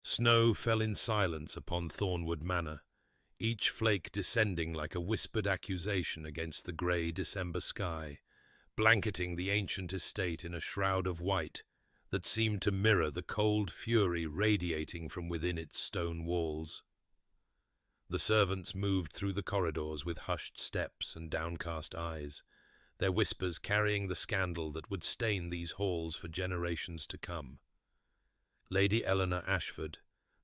Snow fell in silence upon Thornwood Manor, each flake descending like a whispered accusation against the grey December sky, blanketing the ancient estate in a shroud of white that seemed to mirror the cold fury radiating from within its stone walls. The servants moved through the corridors with hushed steps and downcast eyes, their whispers carrying the scandal that would stain these halls for generations to come. Lady Eleanor Ashford,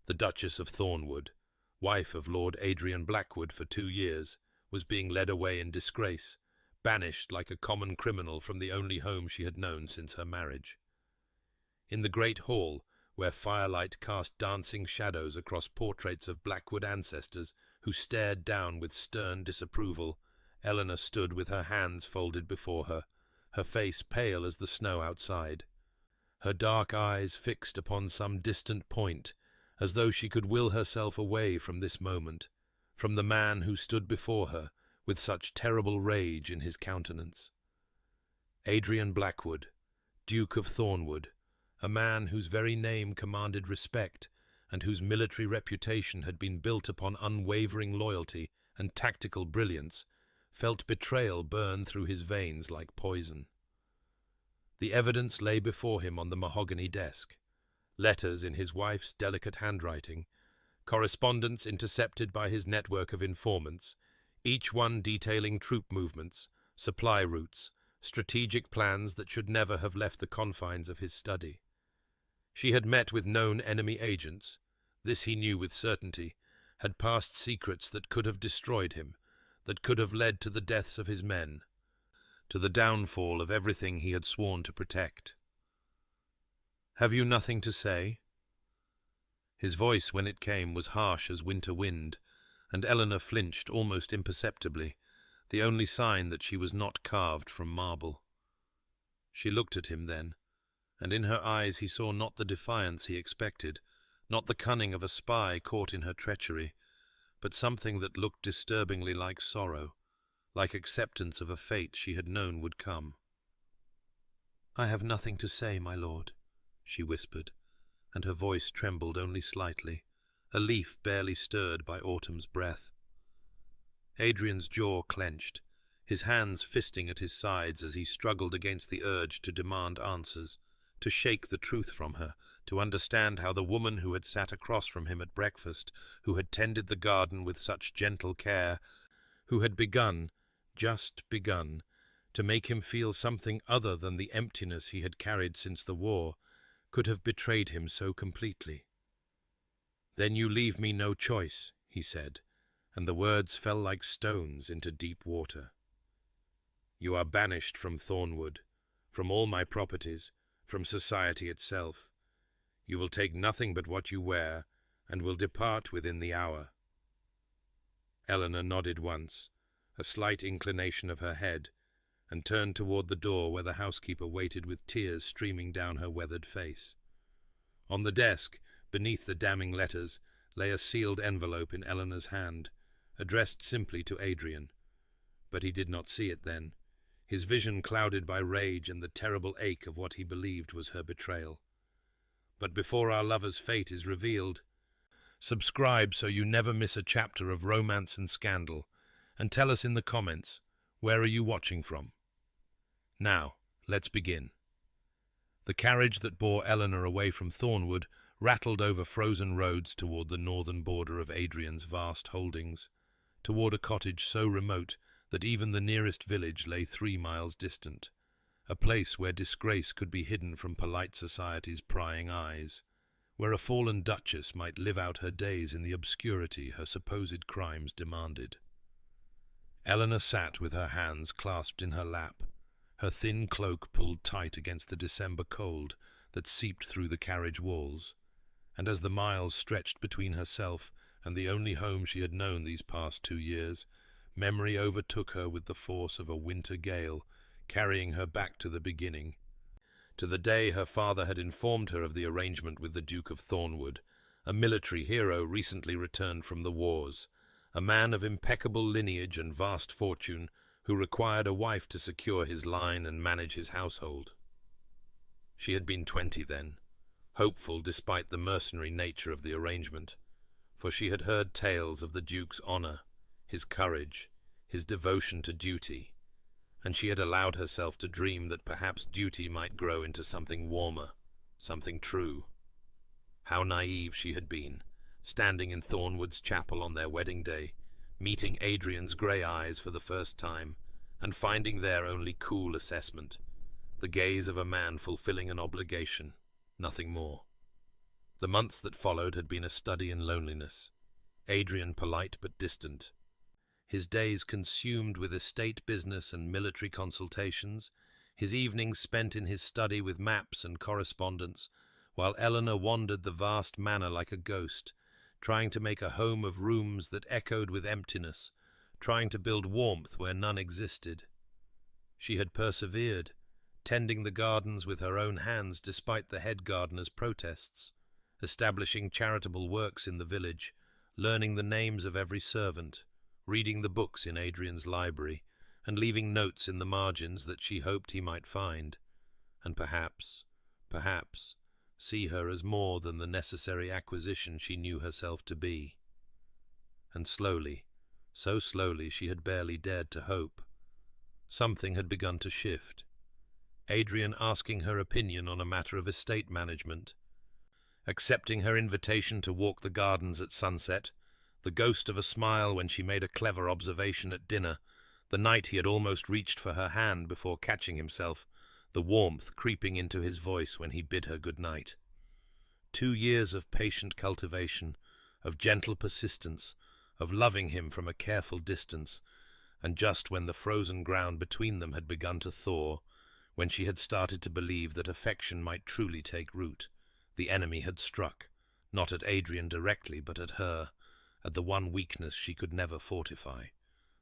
the Duchess of Thornwood, wife of Lord Adrian Blackwood for 2 years, was being led away in disgrace, banished like a common criminal from the only home she had known since her marriage. In the great hall, where firelight cast dancing shadows across portraits of Blackwood ancestors who stared down with stern disapproval, Eleanor stood with her hands folded before her face pale as the snow outside, her dark eyes fixed upon some distant point, as though she could will herself away from this moment, from the man who stood before her with such terrible rage in his countenance. Adrian Blackwood, Duke of Thornwood, a man whose very name commanded respect, and whose military reputation had been built upon unwavering loyalty and tactical brilliance, felt betrayal burn through his veins like poison. The evidence lay before him on the mahogany desk. Letters in his wife's delicate handwriting, correspondence intercepted by his network of informants, each one detailing troop movements, supply routes, strategic plans that should never have left the confines of his study. She had met with known enemy agents, this he knew with certainty, had passed secrets that could have destroyed him, that could have led to the deaths of his men, to the downfall of everything he had sworn to protect. "Have you nothing to say?" His voice, when it came, was harsh as winter wind, and Eleanor flinched almost imperceptibly, the only sign that she was not carved from marble. She looked at him then, and in her eyes he saw not the defiance he expected, not the cunning of a spy caught in her treachery, but something that looked disturbingly like sorrow, like acceptance of a fate she had known would come. "I have nothing to say, my lord," she whispered, and her voice trembled only slightly, a leaf barely stirred by autumn's breath. Adrian's jaw clenched, his hands fisting at his sides as he struggled against the urge to demand answers, to shake the truth from her, to understand how the woman who had sat across from him at breakfast, who had tended the garden with such gentle care, who had begun, just begun, to make him feel something other than the emptiness he had carried since the war, could have betrayed him so completely. "Then you leave me no choice," he said, and the words fell like stones into deep water. "You are banished from Thornwood, from all my properties, from society itself. You will take nothing but what you wear, and will depart within the hour." Eleanor nodded once, a slight inclination of her head, and turned toward the door where the housekeeper waited with tears streaming down her weathered face. On the desk, beneath the damning letters, lay a sealed envelope in Eleanor's hand, addressed simply to Adrian. But he did not see it then, his vision clouded by rage and the terrible ache of what he believed was her betrayal. "But before our lover's fate is revealed, subscribe so you never miss a chapter of romance and scandal, and tell us in the comments, where are you watching from? Now, let's begin." The carriage that bore Eleanor away from Thornwood rattled over frozen roads toward the northern border of Adrian's vast holdings, toward a cottage so remote that even the nearest village lay 3 miles distant, a place where disgrace could be hidden from polite society's prying eyes, where a fallen duchess might live out her days in the obscurity her supposed crimes demanded. Eleanor sat with her hands clasped in her lap, her thin cloak pulled tight against the December cold that seeped through the carriage walls, and as the miles stretched between herself and the only home she had known these past 2 years, memory overtook her with the force of a winter gale, carrying her back to the beginning, to the day her father had informed her of the arrangement with the Duke of Thornwood, a military hero recently returned from the wars, a man of impeccable lineage and vast fortune, who required a wife to secure his line and manage his household. She had been 20 then. hopeful despite the mercenary nature of the arrangement, for she had heard tales of the Duke's honour, his courage, his devotion to duty, and she had allowed herself to dream that perhaps duty might grow into something warmer, something true. How naive she had been, standing in Thornwood's chapel on their wedding day, meeting Adrian's grey eyes for the first time, and finding there only cool assessment, the gaze of a man fulfilling an obligation, nothing more. The months that followed had been a study in loneliness. Adrian polite but distant, his days consumed with estate business and military consultations, his evenings spent in his study with maps and correspondence, while Eleanor wandered the vast manor like a ghost, trying to make a home of rooms that echoed with emptiness, trying to build warmth where none existed. She had persevered, tending the gardens with her own hands despite the head gardener's protests, establishing charitable works in the village, learning the names of every servant, reading the books in Adrian's library, and leaving notes in the margins that she hoped he might find, and perhaps, see her as more than the necessary acquisition she knew herself to be. And slowly, so slowly she had barely dared to hope, something had begun to shift. Adrian asking her opinion on a matter of estate management, accepting her invitation to walk the gardens at sunset, the ghost of a smile when she made a clever observation at dinner, the night he had almost reached for her hand before catching himself, the warmth creeping into his voice when he bid her good night. 2 years of patient cultivation, of gentle persistence, of loving him from a careful distance, and just when the frozen ground between them had begun to thaw, when she had started to believe that affection might truly take root, the enemy had struck, not at Adrian directly, but at her, at the one weakness she could never fortify.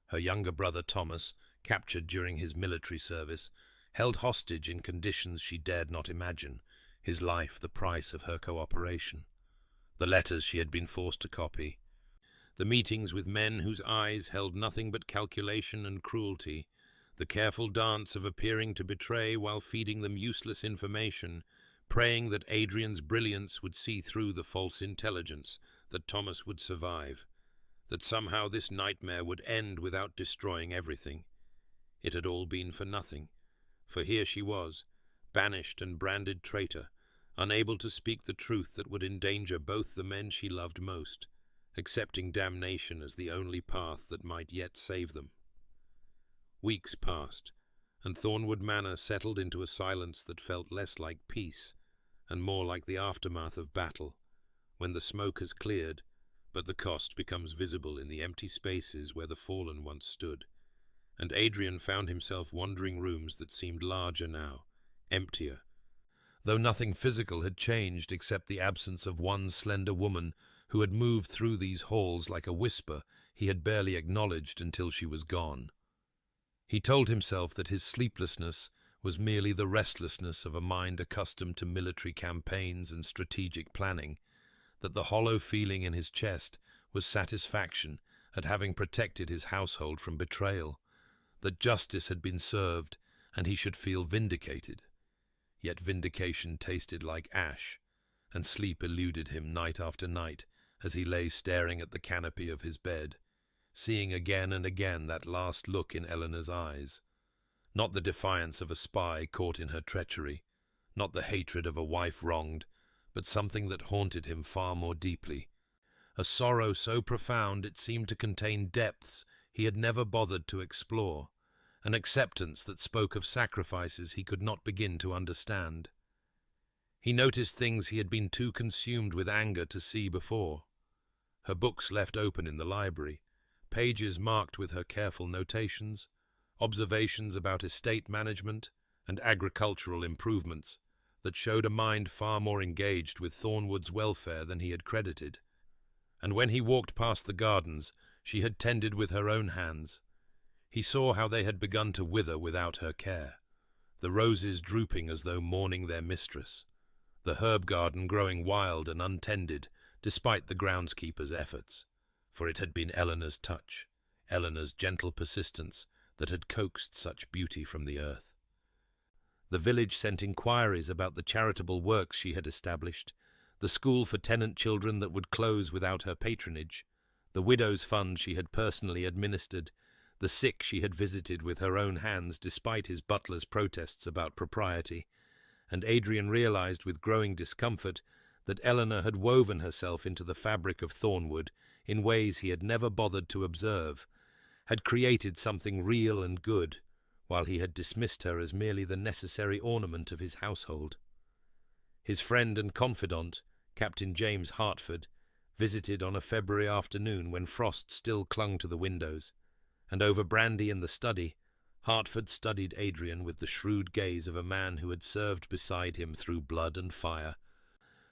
Her younger brother Thomas, captured during his military service, held hostage in conditions she dared not imagine, his life the price of her cooperation. The letters she had been forced to copy, the meetings with men whose eyes held nothing but calculation and cruelty, the careful dance of appearing to betray while feeding them useless information, praying that Adrian's brilliance would see through the false intelligence, that Thomas would survive, that somehow this nightmare would end without destroying everything. It had all been for nothing, for here she was, banished and branded traitor, unable to speak the truth that would endanger both the men she loved most, accepting damnation as the only path that might yet save them. Weeks passed, and Thornwood Manor settled into a silence that felt less like peace and more like the aftermath of battle, when the smoke has cleared, but the cost becomes visible in the empty spaces where the fallen once stood, and Adrian found himself wandering rooms that seemed larger now, emptier, though nothing physical had changed except the absence of one slender woman who had moved through these halls like a whisper he had barely acknowledged until she was gone. He told himself that his sleeplessness was merely the restlessness of a mind accustomed to military campaigns and strategic planning, that the hollow feeling in his chest was satisfaction at having protected his household from betrayal, that justice had been served and he should feel vindicated. Yet vindication tasted like ash, and sleep eluded him night after night as he lay staring at the canopy of his bed, seeing again and again that last look in Eleanor's eyes, not the defiance of a spy caught in her treachery, not the hatred of a wife wronged, but something that haunted him far more deeply, a sorrow so profound it seemed to contain depths he had never bothered to explore, an acceptance that spoke of sacrifices he could not begin to understand. He noticed things he had been too consumed with anger to see before. Her books left open in the library, pages marked with her careful notations, observations about estate management and agricultural improvements that showed a mind far more engaged with Thornwood's welfare than he had credited. And when he walked past the gardens she had tended with her own hands, he saw how they had begun to wither without her care, the roses drooping as though mourning their mistress, the herb garden growing wild and untended despite the groundskeeper's efforts, for it had been Eleanor's touch, Eleanor's gentle persistence, that had coaxed such beauty from the earth. The village sent inquiries about the charitable works she had established, the school for tenant children that would close without her patronage, the widow's fund she had personally administered, the sick she had visited with her own hands despite his butler's protests about propriety, and Adrian realized with growing discomfort that Eleanor had woven herself into the fabric of Thornwood in ways he had never bothered to observe, had created something real and good, while he had dismissed her as merely the necessary ornament of his household. His friend and confidant, Captain James Hartford, visited on a February afternoon when frost still clung to the windows, and over brandy in the study, Hartford studied Adrian with the shrewd gaze of a man who had served beside him through blood and fire,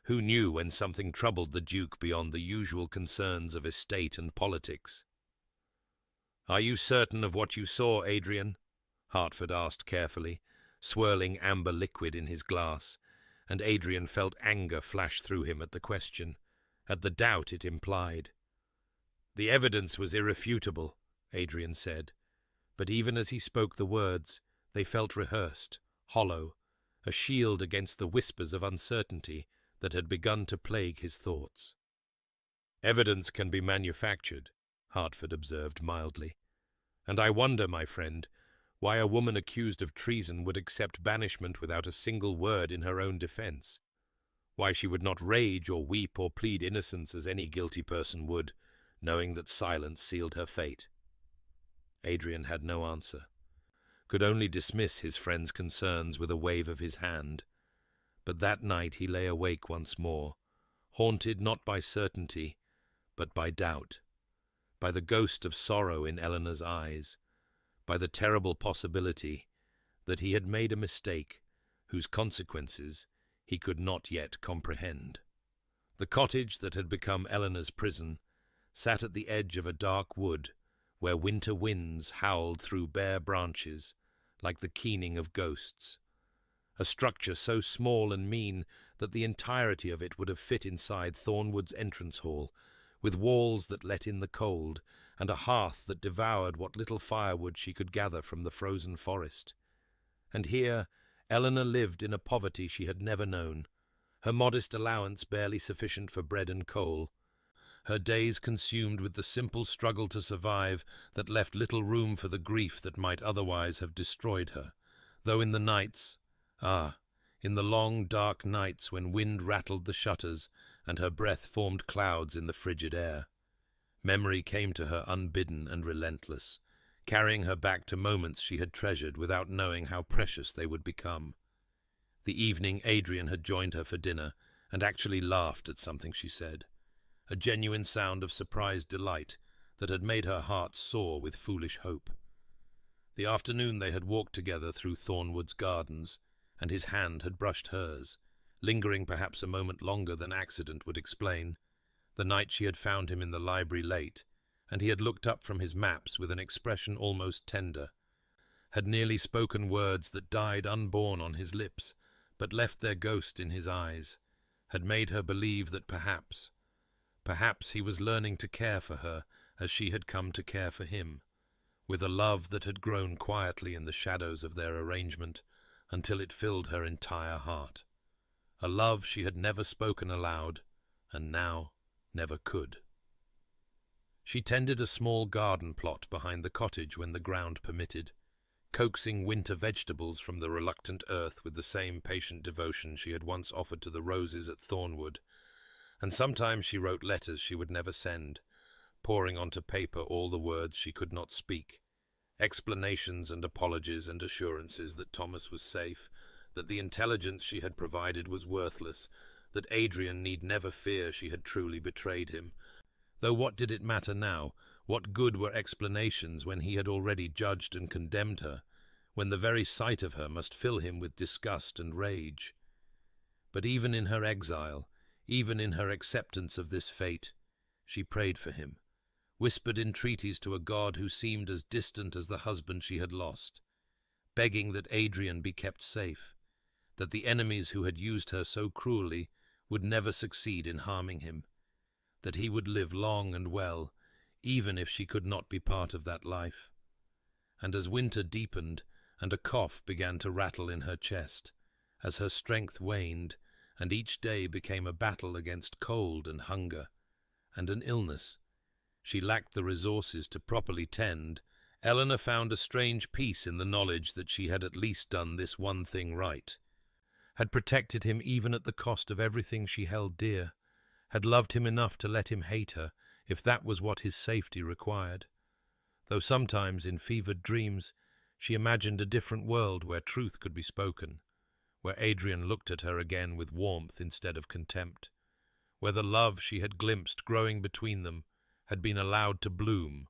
who knew when something troubled the Duke beyond the usual concerns of estate and politics. "Are you certain of what you saw, Adrian?" Hartford asked carefully, swirling amber liquid in his glass, and Adrian felt anger flash through him at the question, at the doubt it implied. "The evidence was irrefutable," Adrian said, but even as he spoke the words, they felt rehearsed, hollow, a shield against the whispers of uncertainty that had begun to plague his thoughts. "Evidence can be manufactured," Hartford observed mildly, "and I wonder, my friend, why a woman accused of treason would accept banishment without a single word in her own defense, why she would not rage or weep or plead innocence as any guilty person would, knowing that silence sealed her fate." Adrian had no answer, could only dismiss his friend's concerns with a wave of his hand. But that night he lay awake once more, haunted not by certainty, but by doubt, by the ghost of sorrow in Eleanor's eyes, by the terrible possibility that he had made a mistake whose consequences he could not yet comprehend. The cottage that had become Eleanor's prison sat at the edge of a dark wood where winter winds howled through bare branches like the keening of ghosts, a structure so small and mean that the entirety of it would have fit inside Thornwood's entrance hall, with walls that let in the cold, and a hearth that devoured what little firewood she could gather from the frozen forest. And here Eleanor lived in a poverty she had never known, her modest allowance barely sufficient for bread and coal, her days consumed with the simple struggle to survive that left little room for the grief that might otherwise have destroyed her, though in the nights, in the long dark nights when wind rattled the shutters and her breath formed clouds in the frigid air, memory came to her unbidden and relentless, carrying her back to moments she had treasured without knowing how precious they would become. The evening Adrian had joined her for dinner and actually laughed at something she said, a genuine sound of surprised delight that had made her heart soar with foolish hope. The afternoon they had walked together through Thornwood's gardens, and his hand had brushed hers, lingering perhaps a moment longer than accident would explain. The night she had found him in the library late, and he had looked up from his maps with an expression almost tender, had nearly spoken words that died unborn on his lips, but left their ghost in his eyes, had made her believe that perhaps he was learning to care for her as she had come to care for him, with a love that had grown quietly in the shadows of their arrangement until it filled her entire heart, a love she had never spoken aloud, and now never could. She tended a small garden plot behind the cottage when the ground permitted, coaxing winter vegetables from the reluctant earth with the same patient devotion she had once offered to the roses at Thornwood, and sometimes she wrote letters she would never send, pouring onto paper all the words she could not speak, explanations and apologies and assurances that Thomas was safe, that the intelligence she had provided was worthless, that Adrian need never fear she had truly betrayed him. Though what did it matter now? What good were explanations when he had already judged and condemned her, when the very sight of her must fill him with disgust and rage? But even in her exile, even in her acceptance of this fate, she prayed for him, whispered entreaties to a God who seemed as distant as the husband she had lost, begging that Adrian be kept safe, that the enemies who had used her so cruelly would never succeed in harming him, that he would live long and well, even if she could not be part of that life. And as winter deepened, and a cough began to rattle in her chest, as her strength waned, and each day became a battle against cold and hunger, and an illness she lacked the resources to properly tend. Eleanor found a strange peace in the knowledge that she had at least done this one thing right, had protected him even at the cost of everything she held dear, had loved him enough to let him hate her if that was what his safety required. Though sometimes, in fevered dreams, she imagined a different world where truth could be spoken, where Adrian looked at her again with warmth instead of contempt, where the love she had glimpsed growing between them had been allowed to bloom,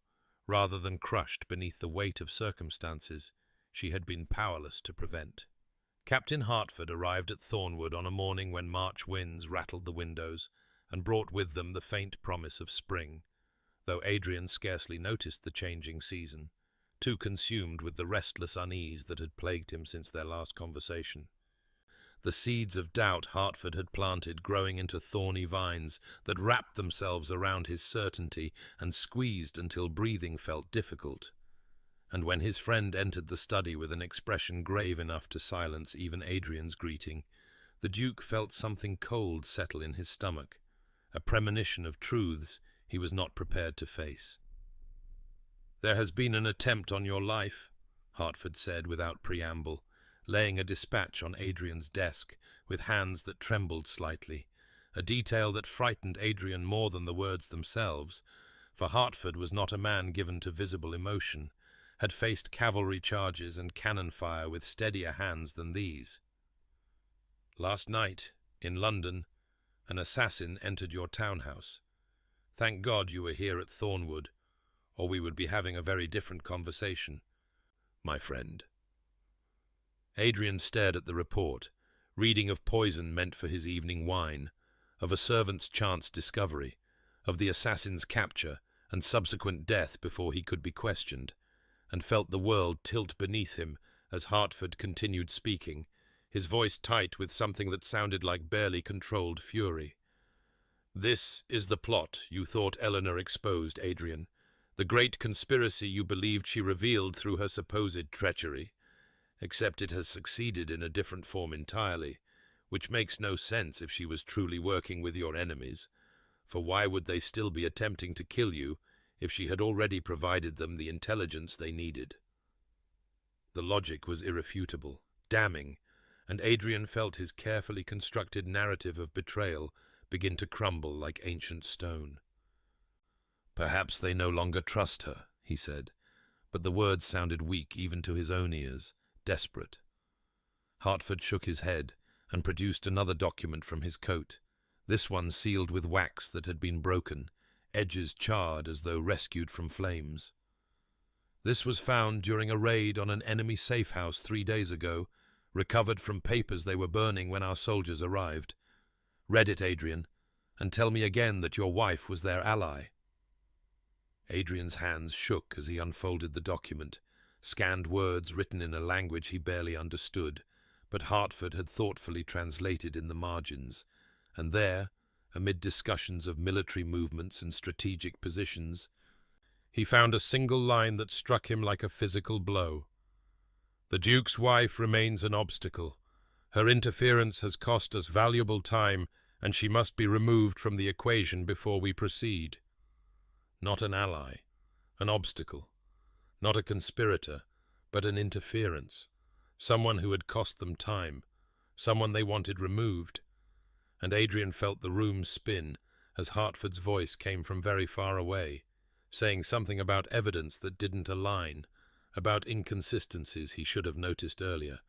rather than crushed beneath the weight of circumstances she had been powerless to prevent. Captain Hertford arrived at Thornwood on a morning when March winds rattled the windows and brought with them the faint promise of spring, though Adrian scarcely noticed the changing season, too consumed with the restless unease that had plagued him since their last conversation. The seeds of doubt Hertford had planted growing into thorny vines that wrapped themselves around his certainty and squeezed until breathing felt difficult. And when his friend entered the study with an expression grave enough to silence even Adrian's greeting, the Duke felt something cold settle in his stomach, a premonition of truths he was not prepared to face. "There has been an attempt on your life," Hertford said without preamble, laying a dispatch on Adrian's desk with hands that trembled slightly, a detail that frightened Adrian more than the words themselves, for Hertford was not a man given to visible emotion, had faced cavalry charges and cannon fire with steadier hands than these. "Last night, in London, an assassin entered your townhouse. Thank God you were here at Thornwood, or we would be having a very different conversation, my friend." Adrian stared at the report, reading of poison meant for his evening wine, of a servant's chance discovery, of the assassin's capture and subsequent death before he could be questioned, and felt the world tilt beneath him as Hertford continued speaking, his voice tight with something that sounded like barely controlled fury. "This is the plot you thought Eleanor exposed, Adrian, the great conspiracy you believed she revealed through her supposed treachery. Except it has succeeded in a different form entirely, which makes no sense if she was truly working with your enemies, for why would they still be attempting to kill you if she had already provided them the intelligence they needed?" The logic was irrefutable, damning, and Adrian felt his carefully constructed narrative of betrayal begin to crumble like ancient stone. "Perhaps they no longer trust her," he said, but the words sounded weak even to his own ears. Desperate. Hertford shook his head and produced another document from his coat, this one sealed with wax that had been broken, edges charred as though rescued from flames. "This was found during a raid on an enemy safe house 3 days ago, recovered from papers they were burning when our soldiers arrived. Read it, Adrian, and tell me again that your wife was their ally." Adrian's hands shook as he unfolded the document, scanned words written in a language he barely understood, but Hertford had thoughtfully translated in the margins, and there, amid discussions of military movements and strategic positions, he found a single line that struck him like a physical blow. "The Duke's wife remains an obstacle. Her interference has cost us valuable time, and she must be removed from the equation before we proceed." Not an ally, an obstacle. Not a conspirator, but an interference. Someone who had cost them time, someone they wanted removed. And Adrian felt the room spin as Hertford's voice came from very far away, saying something about evidence that didn't align, about inconsistencies he should have noticed earlier,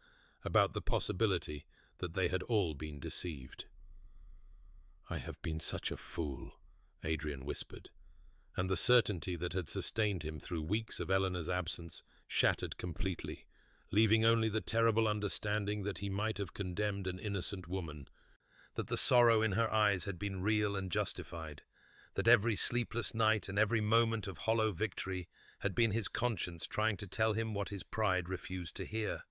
about the possibility that they had all been deceived. "I have been such a fool," Adrian whispered, and the certainty that had sustained him through weeks of Eleanor's absence shattered completely, leaving only the terrible understanding that he might have condemned an innocent woman, that the sorrow in her eyes had been real and justified, that every sleepless night and every moment of hollow victory had been his conscience trying to tell him what his pride refused to hear.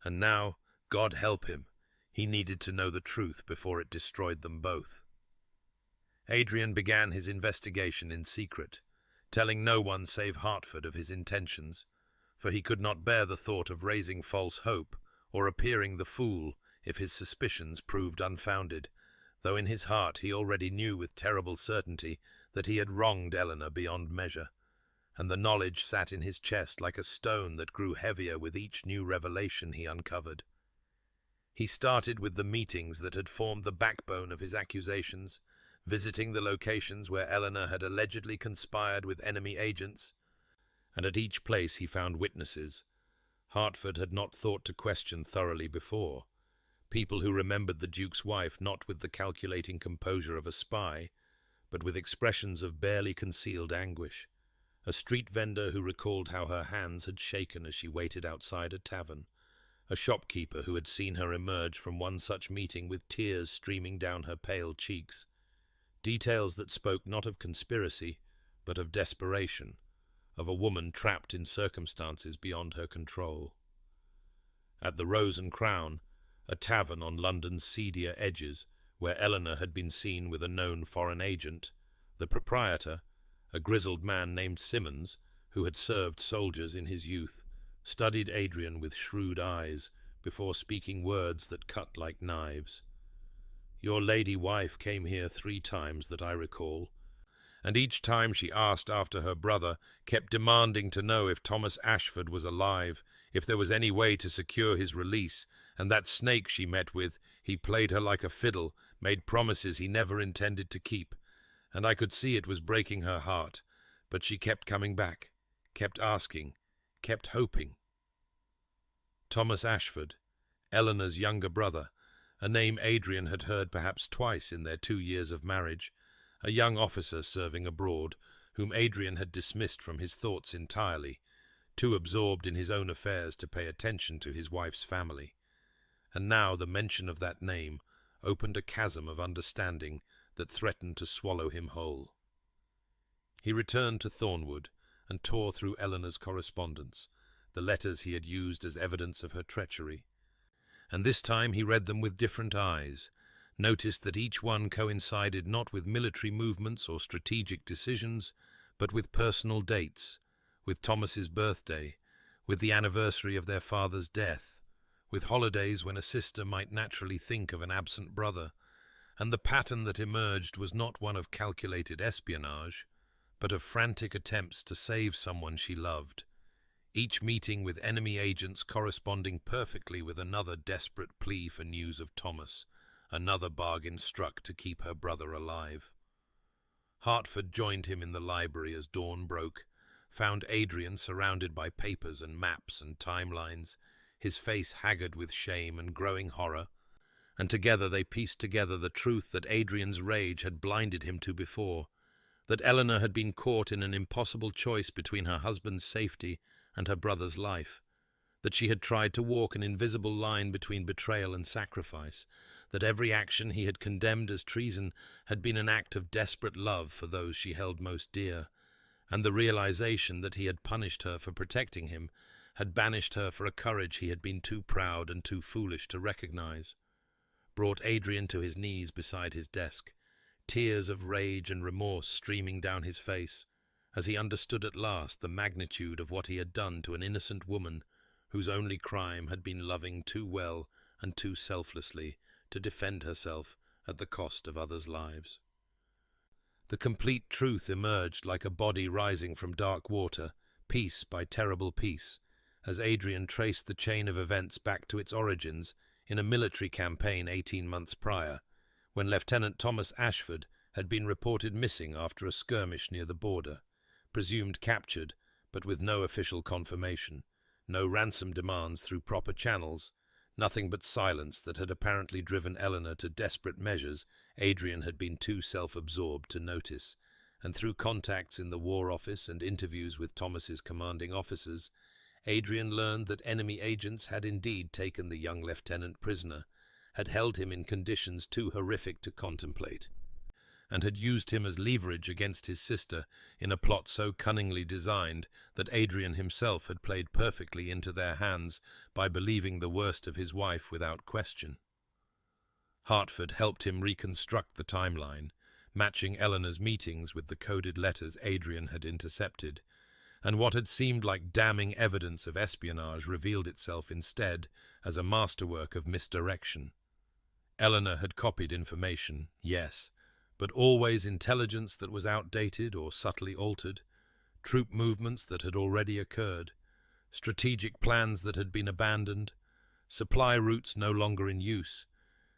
And now, God help him, he needed to know the truth before it destroyed them both. Adrian began his investigation in secret, telling no one save Hertford of his intentions, for he could not bear the thought of raising false hope or appearing the fool if his suspicions proved unfounded, though in his heart he already knew with terrible certainty that he had wronged Eleanor beyond measure, and the knowledge sat in his chest like a stone that grew heavier with each new revelation he uncovered. He started with the meetings that had formed the backbone of his accusations, visiting the locations where Eleanor had allegedly conspired with enemy agents, and at each place he found witnesses Hertford had not thought to question thoroughly before, people who remembered the Duke's wife not with the calculating composure of a spy, but with expressions of barely concealed anguish, a street vendor who recalled how her hands had shaken as she waited outside a tavern, a shopkeeper who had seen her emerge from one such meeting with tears streaming down her pale cheeks, details that spoke not of conspiracy, but of desperation, of a woman trapped in circumstances beyond her control. At the Rose and Crown, a tavern on London's seedier edges, where Eleanor had been seen with a known foreign agent, the proprietor, a grizzled man named Simmons, who had served soldiers in his youth, studied Adrian with shrewd eyes before speaking words that cut like knives. "Your lady wife came here 3 times that I recall, and each time she asked after her brother, kept demanding to know if Thomas Ashford was alive, if there was any way to secure his release, and that snake she met with, he played her like a fiddle, made promises he never intended to keep, and I could see it was breaking her heart, but she kept coming back, kept asking, kept hoping." Thomas Ashford, Eleanor's younger brother, a name Adrian had heard perhaps twice in their 2 years of marriage, a young officer serving abroad, whom Adrian had dismissed from his thoughts entirely, too absorbed in his own affairs to pay attention to his wife's family. And now the mention of that name opened a chasm of understanding that threatened to swallow him whole. He returned to Thornwood and tore through Eleanor's correspondence, the letters he had used as evidence of her treachery. And this time he read them with different eyes, noticed that each one coincided not with military movements or strategic decisions, but with personal dates, with Thomas's birthday, with the anniversary of their father's death, with holidays when a sister might naturally think of an absent brother, and the pattern that emerged was not one of calculated espionage, but of frantic attempts to save someone she loved, each meeting with enemy agents corresponding perfectly with another desperate plea for news of Thomas, another bargain struck to keep her brother alive. Hertford joined him in the library as dawn broke, found Adrian surrounded by papers and maps and timelines, his face haggard with shame and growing horror, and together they pieced together the truth that Adrian's rage had blinded him to before, that Eleanor had been caught in an impossible choice between her husband's safety and her brother's life, that she had tried to walk an invisible line between betrayal and sacrifice, that every action he had condemned as treason had been an act of desperate love for those she held most dear, and the realization that he had punished her for protecting him had banished her for a courage he had been too proud and too foolish to recognize, brought Adrian to his knees beside his desk, tears of rage and remorse streaming down his face, as he understood at last the magnitude of what he had done to an innocent woman whose only crime had been loving too well and too selflessly to defend herself at the cost of others' lives. The complete truth emerged like a body rising from dark water, piece by terrible piece, as Adrian traced the chain of events back to its origins in a military campaign 18 months prior, when Lieutenant Thomas Ashford had been reported missing after a skirmish near the border, presumed captured, but with no official confirmation, no ransom demands through proper channels, nothing but silence that had apparently driven Eleanor to desperate measures Adrian had been too self-absorbed to notice, and through contacts in the War Office and interviews with Thomas's commanding officers, Adrian learned that enemy agents had indeed taken the young lieutenant prisoner, had held him in conditions too horrific to contemplate, and had used him as leverage against his sister in a plot so cunningly designed that Adrian himself had played perfectly into their hands by believing the worst of his wife without question. Hertford helped him reconstruct the timeline, matching Eleanor's meetings with the coded letters Adrian had intercepted, and what had seemed like damning evidence of espionage revealed itself instead as a masterwork of misdirection. Eleanor had copied information, yes, but always intelligence that was outdated or subtly altered, troop movements that had already occurred, strategic plans that had been abandoned, supply routes no longer in use,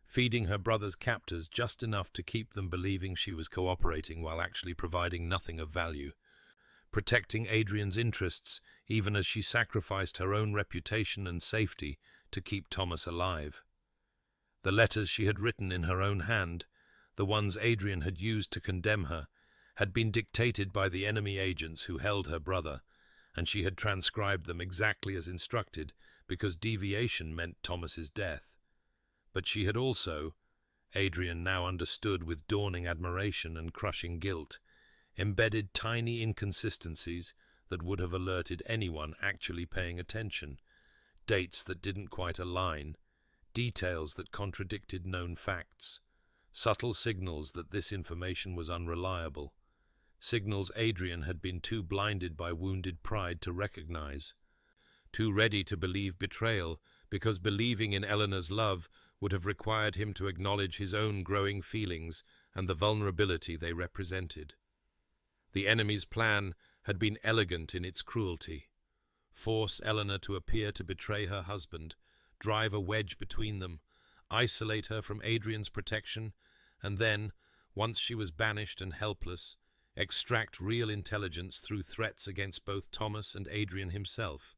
feeding her brother's captors just enough to keep them believing she was cooperating while actually providing nothing of value, protecting Adrian's interests even as she sacrificed her own reputation and safety to keep Thomas alive. The letters she had written in her own hand, the ones Adrian had used to condemn her, had been dictated by the enemy agents who held her brother, and she had transcribed them exactly as instructed because deviation meant Thomas's death. But she had also, Adrian now understood with dawning admiration and crushing guilt, embedded tiny inconsistencies that would have alerted anyone actually paying attention, dates that didn't quite align, details that contradicted known facts, subtle signals that this information was unreliable, signals Adrian had been too blinded by wounded pride to recognize, too ready to believe betrayal because believing in Eleanor's love would have required him to acknowledge his own growing feelings and the vulnerability they represented. The enemy's plan had been elegant in its cruelty. Force Eleanor to appear to betray her husband, drive a wedge between them, isolate her from Adrian's protection, and then, once she was banished and helpless, extract real intelligence through threats against both Thomas and Adrian himself,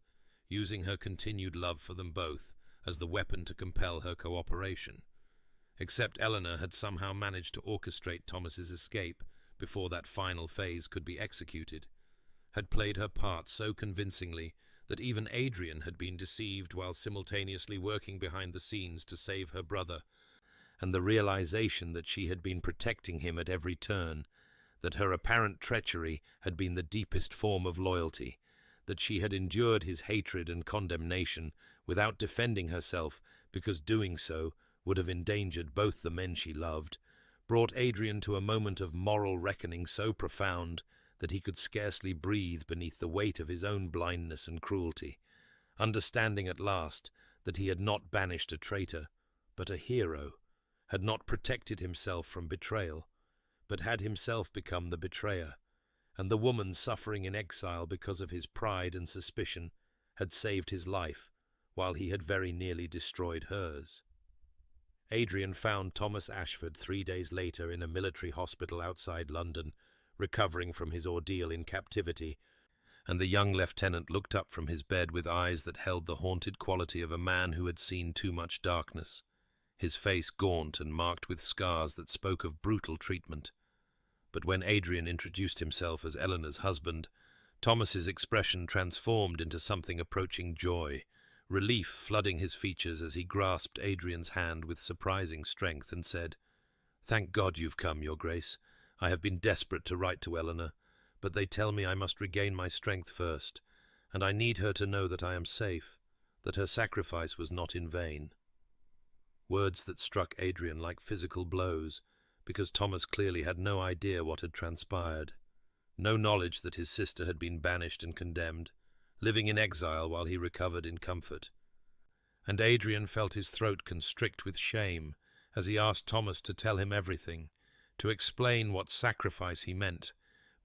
using her continued love for them both as the weapon to compel her cooperation. Except Eleanor had somehow managed to orchestrate Thomas's escape before that final phase could be executed, had played her part so convincingly that even Adrian had been deceived while simultaneously working behind the scenes to save her brother, and the realization that she had been protecting him at every turn, that her apparent treachery had been the deepest form of loyalty, that she had endured his hatred and condemnation without defending herself because doing so would have endangered both the men she loved, brought Adrian to a moment of moral reckoning so profound that he could scarcely breathe beneath the weight of his own blindness and cruelty, understanding at last that he had not banished a traitor, but a hero, had not protected himself from betrayal, but had himself become the betrayer, and the woman suffering in exile because of his pride and suspicion had saved his life, while he had very nearly destroyed hers. Adrian found Thomas Ashford 3 days later in a military hospital outside London, recovering from his ordeal in captivity, and the young lieutenant looked up from his bed with eyes that held the haunted quality of a man who had seen too much darkness, his face gaunt and marked with scars that spoke of brutal treatment. But when Adrian introduced himself as Eleanor's husband, Thomas's expression transformed into something approaching joy, relief flooding his features as he grasped Adrian's hand with surprising strength and said, "Thank God you've come, Your Grace. I have been desperate to write to Eleanor, but they tell me I must regain my strength first, and I need her to know that I am safe, that her sacrifice was not in vain." Words that struck Adrian like physical blows, because Thomas clearly had no idea what had transpired, no knowledge that his sister had been banished and condemned, living in exile while he recovered in comfort. And Adrian felt his throat constrict with shame as he asked Thomas to tell him everything, to explain what sacrifice he meant,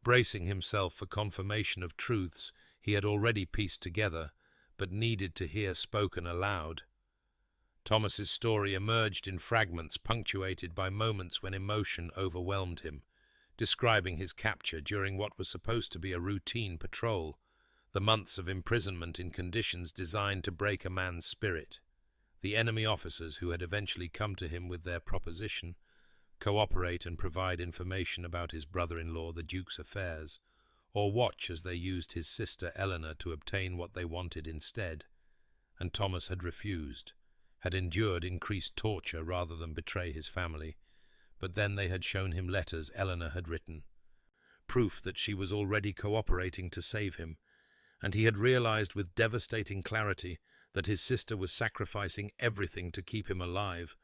bracing himself for confirmation of truths he had already pieced together, but needed to hear spoken aloud. Thomas's story emerged in fragments punctuated by moments when emotion overwhelmed him, describing his capture during what was supposed to be a routine patrol, the months of imprisonment in conditions designed to break a man's spirit, the enemy officers who had eventually come to him with their proposition, cooperate and provide information about his brother-in-law the Duke's affairs, or watch as they used his sister Eleanor to obtain what they wanted instead, and Thomas had refused, had endured increased torture rather than betray his family, but then they had shown him letters Eleanor had written, proof that she was already cooperating to save him, and he had realized with devastating clarity that his sister was sacrificing everything to keep him alive,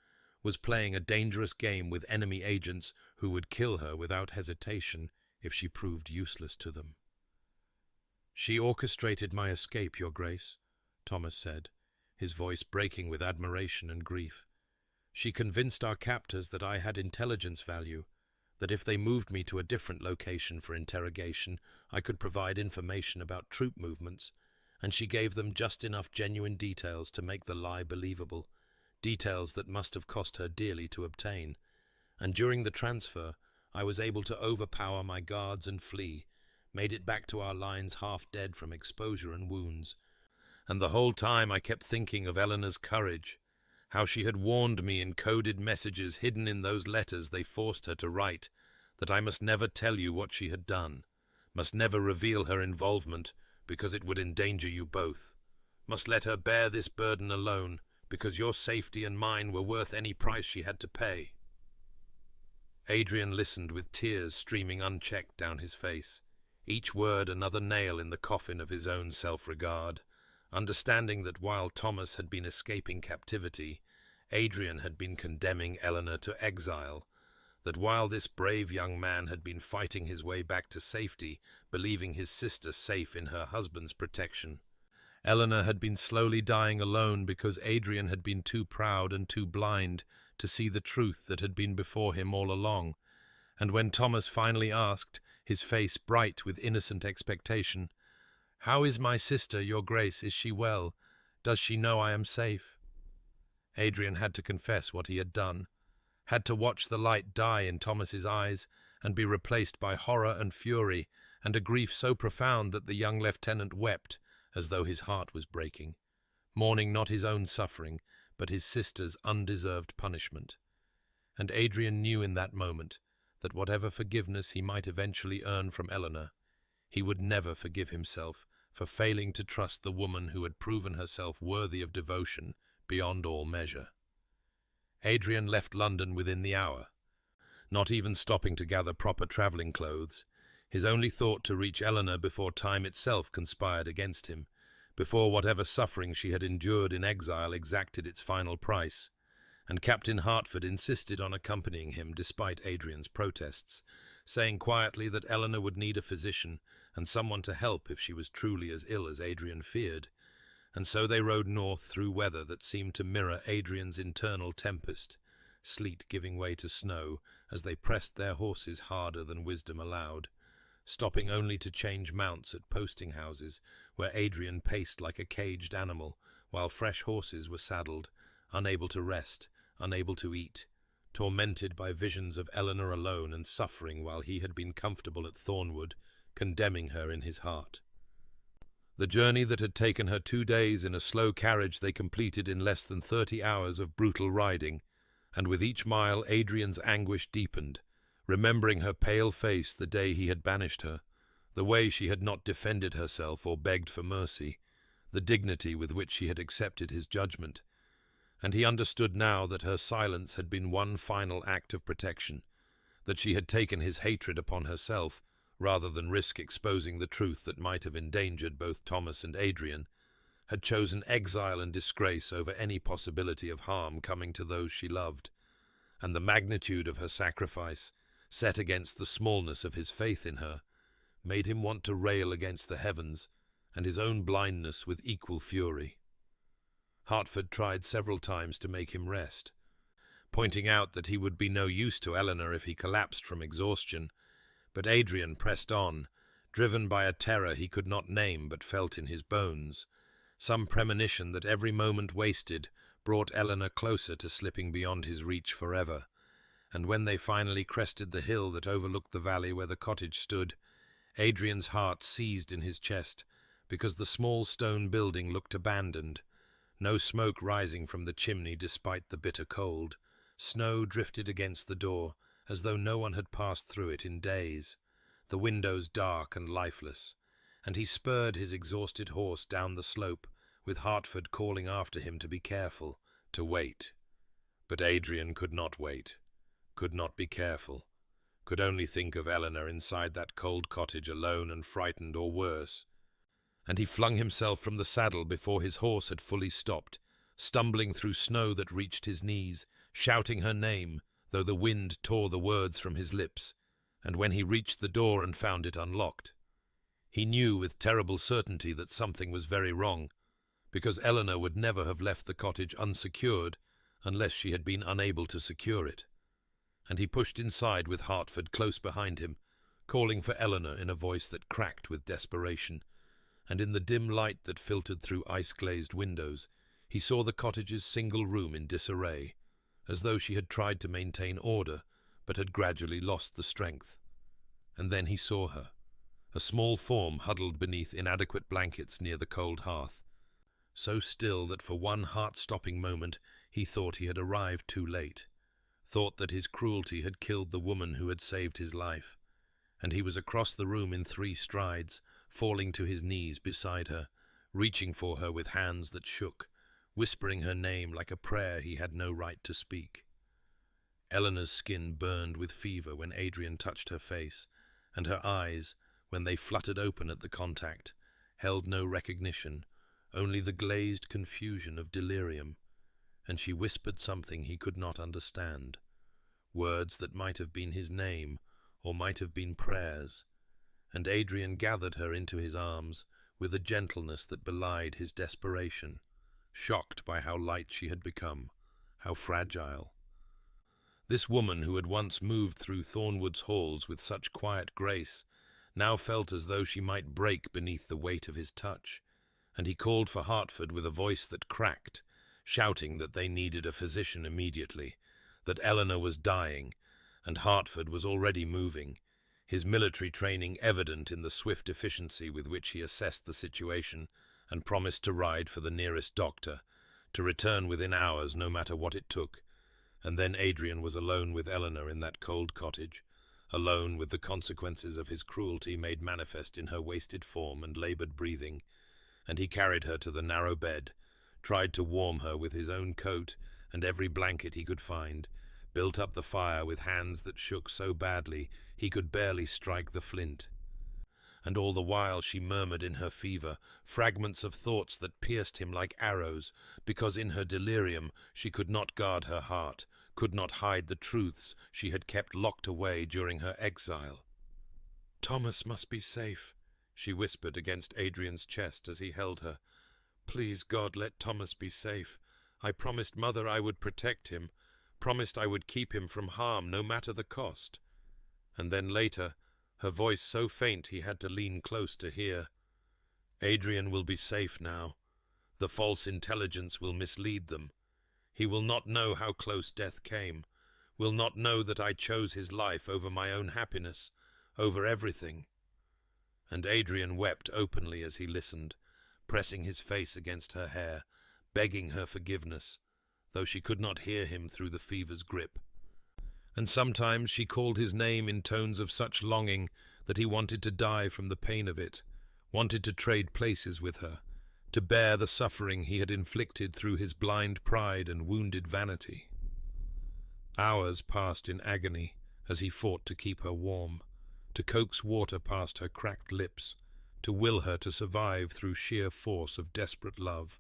was playing a dangerous game with enemy agents who would kill her without hesitation if she proved useless to them. "She orchestrated my escape, Your Grace," Thomas said, his voice breaking with admiration and grief. "She convinced our captors that I had intelligence value, that if they moved me to a different location for interrogation, I could provide information about troop movements, and she gave them just enough genuine details to make the lie believable, details that must have cost her dearly to obtain. And during the transfer, I was able to overpower my guards and flee, made it back to our lines half dead from exposure and wounds. And the whole time I kept thinking of Eleanor's courage, how she had warned me in coded messages hidden in those letters they forced her to write, that I must never tell you what she had done, must never reveal her involvement, because it would endanger you both, must let her bear this burden alone, because your safety and mine were worth any price she had to pay." Adrian listened with tears streaming unchecked down his face, each word another nail in the coffin of his own self-regard, understanding that while Thomas had been escaping captivity, Adrian had been condemning Eleanor to exile, that while this brave young man had been fighting his way back to safety, believing his sister safe in her husband's protection, Eleanor had been slowly dying alone because Adrian had been too proud and too blind to see the truth that had been before him all along. And when Thomas finally asked, his face bright with innocent expectation, "How is my sister, Your Grace? Is she well? Does she know I am safe?" Adrian had to confess what he had done, had to watch the light die in Thomas's eyes and be replaced by horror and fury, and a grief so profound that the young lieutenant wept as though his heart was breaking, mourning not his own suffering, but his sister's undeserved punishment. And Adrian knew in that moment that whatever forgiveness he might eventually earn from Eleanor, he would never forgive himself for failing to trust the woman who had proven herself worthy of devotion beyond all measure. Adrian left London within the hour, not even stopping to gather proper travelling clothes, his only thought to reach Eleanor before time itself conspired against him, before whatever suffering she had endured in exile exacted its final price, and Captain Hertford insisted on accompanying him despite Adrian's protests, saying quietly that Eleanor would need a physician and someone to help if she was truly as ill as Adrian feared, and so they rode north through weather that seemed to mirror Adrian's internal tempest, sleet giving way to snow as they pressed their horses harder than wisdom allowed, stopping only to change mounts at posting houses where Adrian paced like a caged animal while fresh horses were saddled, unable to rest, unable to eat, tormented by visions of Eleanor alone and suffering while he had been comfortable at Thornwood, condemning her in his heart. The journey that had taken her 2 days in a slow carriage they completed in less than 30 hours of brutal riding, and with each mile Adrian's anguish deepened, remembering her pale face the day he had banished her, the way she had not defended herself or begged for mercy, the dignity with which she had accepted his judgment. And he understood now that her silence had been one final act of protection, that she had taken his hatred upon herself rather than risk exposing the truth that might have endangered both Thomas and Adrian, had chosen exile and disgrace over any possibility of harm coming to those she loved, and the magnitude of her sacrifice, set against the smallness of his faith in her, made him want to rail against the heavens and his own blindness with equal fury. Hertford tried several times to make him rest, pointing out that he would be no use to Eleanor if he collapsed from exhaustion, but Adrian pressed on, driven by a terror he could not name but felt in his bones, some premonition that every moment wasted brought Eleanor closer to slipping beyond his reach forever. And when they finally crested the hill that overlooked the valley where the cottage stood, Adrian's heart seized in his chest, because the small stone building looked abandoned, no smoke rising from the chimney despite the bitter cold. Snow drifted against the door, as though no one had passed through it in days, the windows dark and lifeless, and he spurred his exhausted horse down the slope, with Hertford calling after him to be careful, to wait. But Adrian could not wait, could not be careful, could only think of Eleanor inside that cold cottage alone and frightened or worse, and he flung himself from the saddle before his horse had fully stopped, stumbling through snow that reached his knees, shouting her name, though the wind tore the words from his lips, and when he reached the door and found it unlocked, He knew with terrible certainty that something was very wrong, because Eleanor would never have left the cottage unsecured unless she had been unable to secure it. And he pushed inside with Hartford close behind him, calling for Eleanor in a voice that cracked with desperation, and in the dim light that filtered through ice-glazed windows, he saw the cottage's single room in disarray, as though she had tried to maintain order, but had gradually lost the strength. And then he saw her, a small form huddled beneath inadequate blankets near the cold hearth, so still that for one heart-stopping moment he thought he had arrived too late, thought that his cruelty had killed the woman who had saved his life, and he was across the room in 3 strides, falling to his knees beside her, reaching for her with hands that shook, whispering her name like a prayer he had no right to speak. Eleanor's skin burned with fever when Adrian touched her face, and her eyes, when they fluttered open at the contact, held no recognition, only the glazed confusion of delirium, and she whispered something he could not understand, words that might have been his name or might have been prayers, and Adrian gathered her into his arms with a gentleness that belied his desperation, shocked by how light she had become, how fragile. This woman who had once moved through Thornwood's halls with such quiet grace now felt as though she might break beneath the weight of his touch, and he called for Hartford with a voice that cracked, shouting that they needed a physician immediately, that Eleanor was dying, and Hartford was already moving, his military training evident in the swift efficiency with which he assessed the situation and promised to ride for the nearest doctor, to return within hours no matter what it took. And then Adrian was alone with Eleanor in that cold cottage, alone with the consequences of his cruelty made manifest in her wasted form and laboured breathing, and he carried her to the narrow bed, tried to warm her with his own coat and every blanket he could find, built up the fire with hands that shook so badly he could barely strike the flint. And all the while she murmured in her fever fragments of thoughts that pierced him like arrows, because in her delirium she could not guard her heart, could not hide the truths she had kept locked away during her exile. "Thomas must be safe," she whispered against Adrian's chest as he held her. "Please, God, let Thomas be safe. I promised Mother I would protect him, promised I would keep him from harm, no matter the cost." And then later, her voice so faint he had to lean close to hear, "Adrian will be safe now. The false intelligence will mislead them. He will not know how close death came, will not know that I chose his life over my own happiness, over everything." And Adrian wept openly as he listened, pressing his face against her hair, begging her forgiveness, though she could not hear him through the fever's grip. And sometimes she called his name in tones of such longing that he wanted to die from the pain of it, wanted to trade places with her, to bear the suffering he had inflicted through his blind pride and wounded vanity. Hours passed in agony as he fought to keep her warm, to coax water past her cracked lips, to will her to survive through sheer force of desperate love.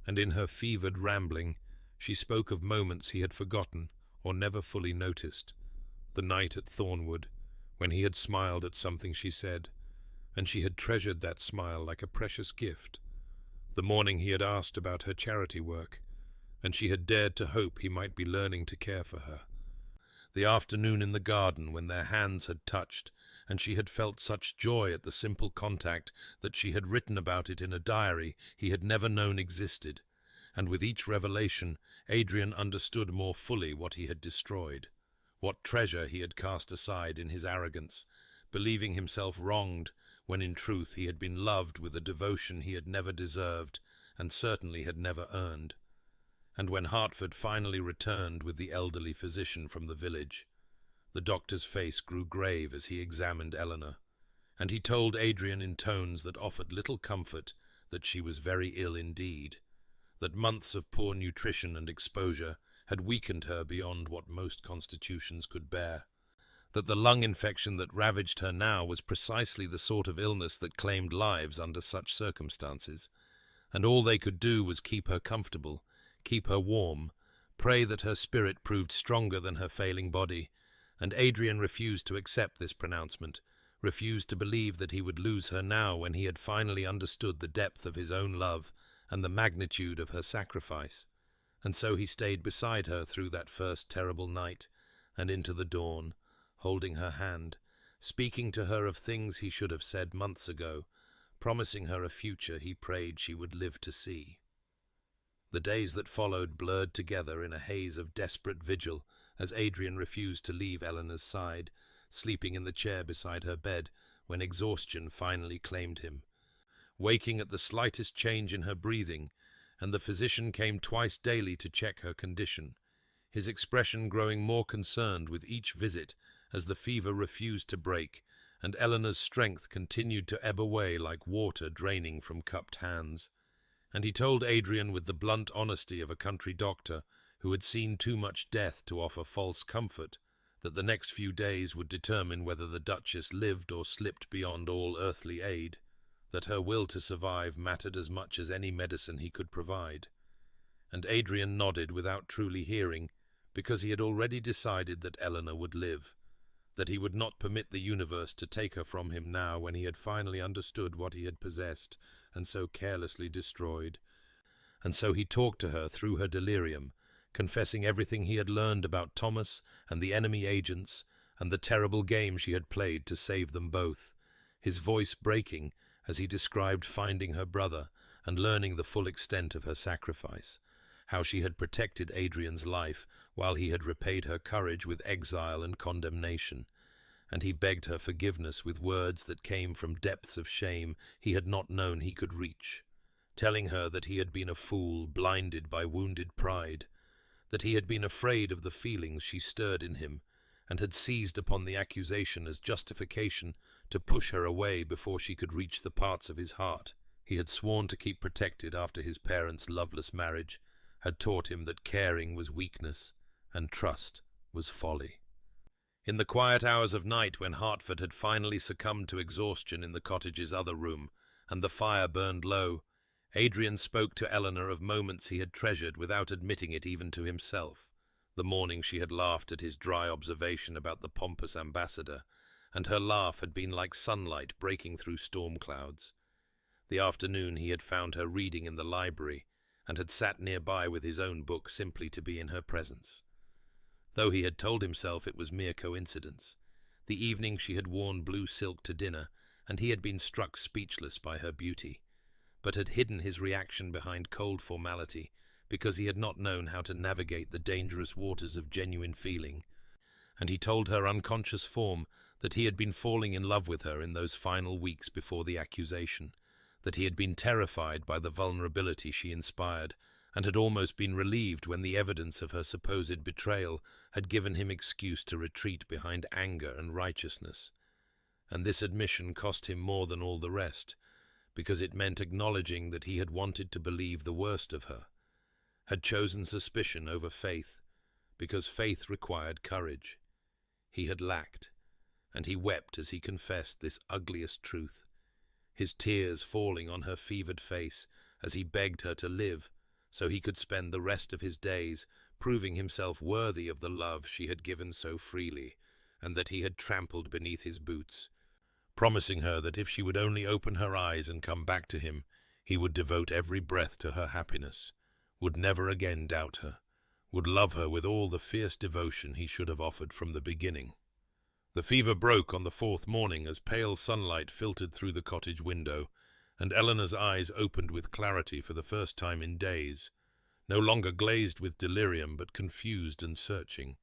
And in her fevered rambling, she spoke of moments he had forgotten or never fully noticed. The night at Thornwood, when he had smiled at something she said, and she had treasured that smile like a precious gift. The morning he had asked about her charity work, and she had dared to hope he might be learning to care for her. The afternoon in the garden when their hands had touched, and she had felt such joy at the simple contact that she had written about it in a diary he had never known existed, and with each revelation Adrian understood more fully what he had destroyed, what treasure he had cast aside in his arrogance, believing himself wronged when in truth he had been loved with a devotion he had never deserved and certainly had never earned. And when Hartford finally returned with the elderly physician from the village, the doctor's face grew grave as he examined Eleanor, and he told Adrian in tones that offered little comfort that she was very ill indeed, that months of poor nutrition and exposure had weakened her beyond what most constitutions could bear, that the lung infection that ravaged her now was precisely the sort of illness that claimed lives under such circumstances, and all they could do was keep her comfortable, keep her warm, pray that her spirit proved stronger than her failing body, and Adrian refused to accept this pronouncement, refused to believe that he would lose her now when he had finally understood the depth of his own love and the magnitude of her sacrifice. And so he stayed beside her through that first terrible night and into the dawn, holding her hand, speaking to her of things he should have said months ago, promising her a future he prayed she would live to see. The days that followed blurred together in a haze of desperate vigil as Adrian refused to leave Eleanor's side, sleeping in the chair beside her bed when exhaustion finally claimed him, waking at the slightest change in her breathing, and the physician came twice daily to check her condition, his expression growing more concerned with each visit as the fever refused to break, and Eleanor's strength continued to ebb away like water draining from cupped hands. And he told Adrian with the blunt honesty of a country doctor who had seen too much death to offer false comfort, that the next few days would determine whether the Duchess lived or slipped beyond all earthly aid, that her will to survive mattered as much as any medicine he could provide. And Adrian nodded without truly hearing, because he had already decided that Eleanor would live, that he would not permit the universe to take her from him now when he had finally understood what he had possessed and so carelessly destroyed. And so he talked to her through her delirium, confessing everything he had learned about Thomas and the enemy agents and the terrible game she had played to save them both, his voice breaking as he described finding her brother and learning the full extent of her sacrifice, how she had protected Adrian's life while he had repaid her courage with exile and condemnation, and he begged her forgiveness with words that came from depths of shame he had not known he could reach, telling her that he had been a fool blinded by wounded pride, that he had been afraid of the feelings she stirred in him, and had seized upon the accusation as justification to push her away before she could reach the parts of his heart he had sworn to keep protected after his parents' loveless marriage had taught him that caring was weakness and trust was folly. In the quiet hours of night when Hertford had finally succumbed to exhaustion in the cottage's other room, and the fire burned low, Adrian spoke to Eleanor of moments he had treasured without admitting it even to himself. The morning she had laughed at his dry observation about the pompous ambassador, and her laugh had been like sunlight breaking through storm clouds. The afternoon he had found her reading in the library, and had sat nearby with his own book simply to be in her presence. Though he had told himself it was mere coincidence, the evening she had worn blue silk to dinner, and he had been struck speechless by her beauty, but had hidden his reaction behind cold formality because he had not known how to navigate the dangerous waters of genuine feeling, and he told her unconscious form that he had been falling in love with her in those final weeks before the accusation, that he had been terrified by the vulnerability she inspired, and had almost been relieved when the evidence of her supposed betrayal had given him excuse to retreat behind anger and righteousness. And this admission cost him more than all the rest, because it meant acknowledging that he had wanted to believe the worst of her, had chosen suspicion over faith, because faith required courage. He had lacked, and he wept as he confessed this ugliest truth, his tears falling on her fevered face as he begged her to live so he could spend the rest of his days proving himself worthy of the love she had given so freely, and that he had trampled beneath his boots, promising her that if she would only open her eyes and come back to him, he would devote every breath to her happiness, would never again doubt her, would love her with all the fierce devotion he should have offered from the beginning. The fever broke on the fourth morning as pale sunlight filtered through the cottage window, and Eleanor's eyes opened with clarity for the first time in days, no longer glazed with delirium but confused and searching.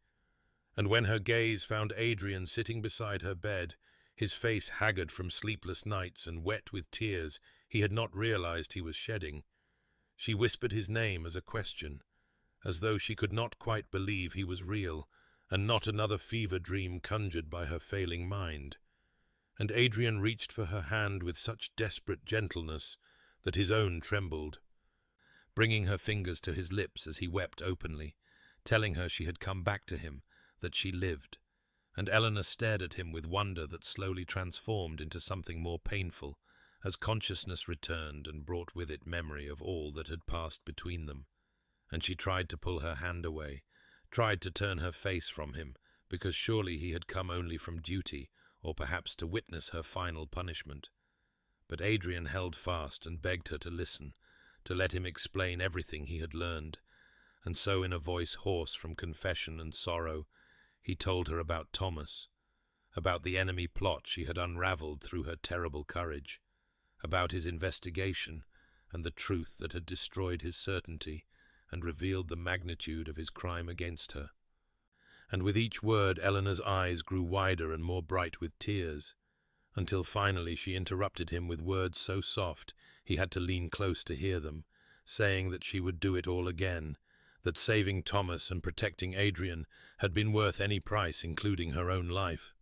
And when her gaze found Adrian sitting beside her bed, his face haggard from sleepless nights and wet with tears he had not realized he was shedding, she whispered his name as a question, as though she could not quite believe he was real, and not another fever dream conjured by her failing mind. And Adrian reached for her hand with such desperate gentleness that his own trembled, bringing her fingers to his lips as he wept openly, telling her she had come back to him, that she lived. And Eleanor stared at him with wonder that slowly transformed into something more painful, as consciousness returned and brought with it memory of all that had passed between them. And she tried to pull her hand away, tried to turn her face from him, because surely he had come only from duty, or perhaps to witness her final punishment. But Adrian held fast and begged her to listen, to let him explain everything he had learned, and so in a voice hoarse from confession and sorrow, he told her about Thomas, about the enemy plot she had unravelled through her terrible courage, about his investigation and the truth that had destroyed his certainty and revealed the magnitude of his crime against her. And with each word Eleanor's eyes grew wider and more bright with tears, until finally she interrupted him with words so soft he had to lean close to hear them, saying that she would do it all again, that saving Thomas and protecting Adrian had been worth any price, including her own life,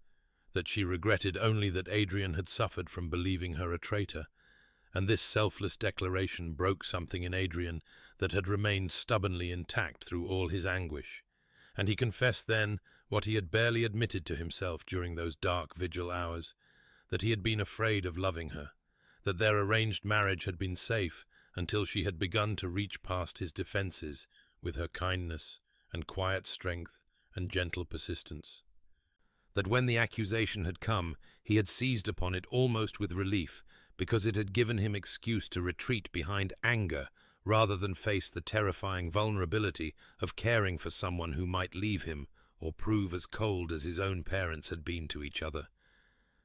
that she regretted only that Adrian had suffered from believing her a traitor, and this selfless declaration broke something in Adrian that had remained stubbornly intact through all his anguish, and he confessed then what he had barely admitted to himself during those dark vigil hours, that he had been afraid of loving her, that their arranged marriage had been safe until she had begun to reach past his defences with her kindness and quiet strength and gentle persistence. That when the accusation had come, he had seized upon it almost with relief, because it had given him excuse to retreat behind anger rather than face the terrifying vulnerability of caring for someone who might leave him or prove as cold as his own parents had been to each other.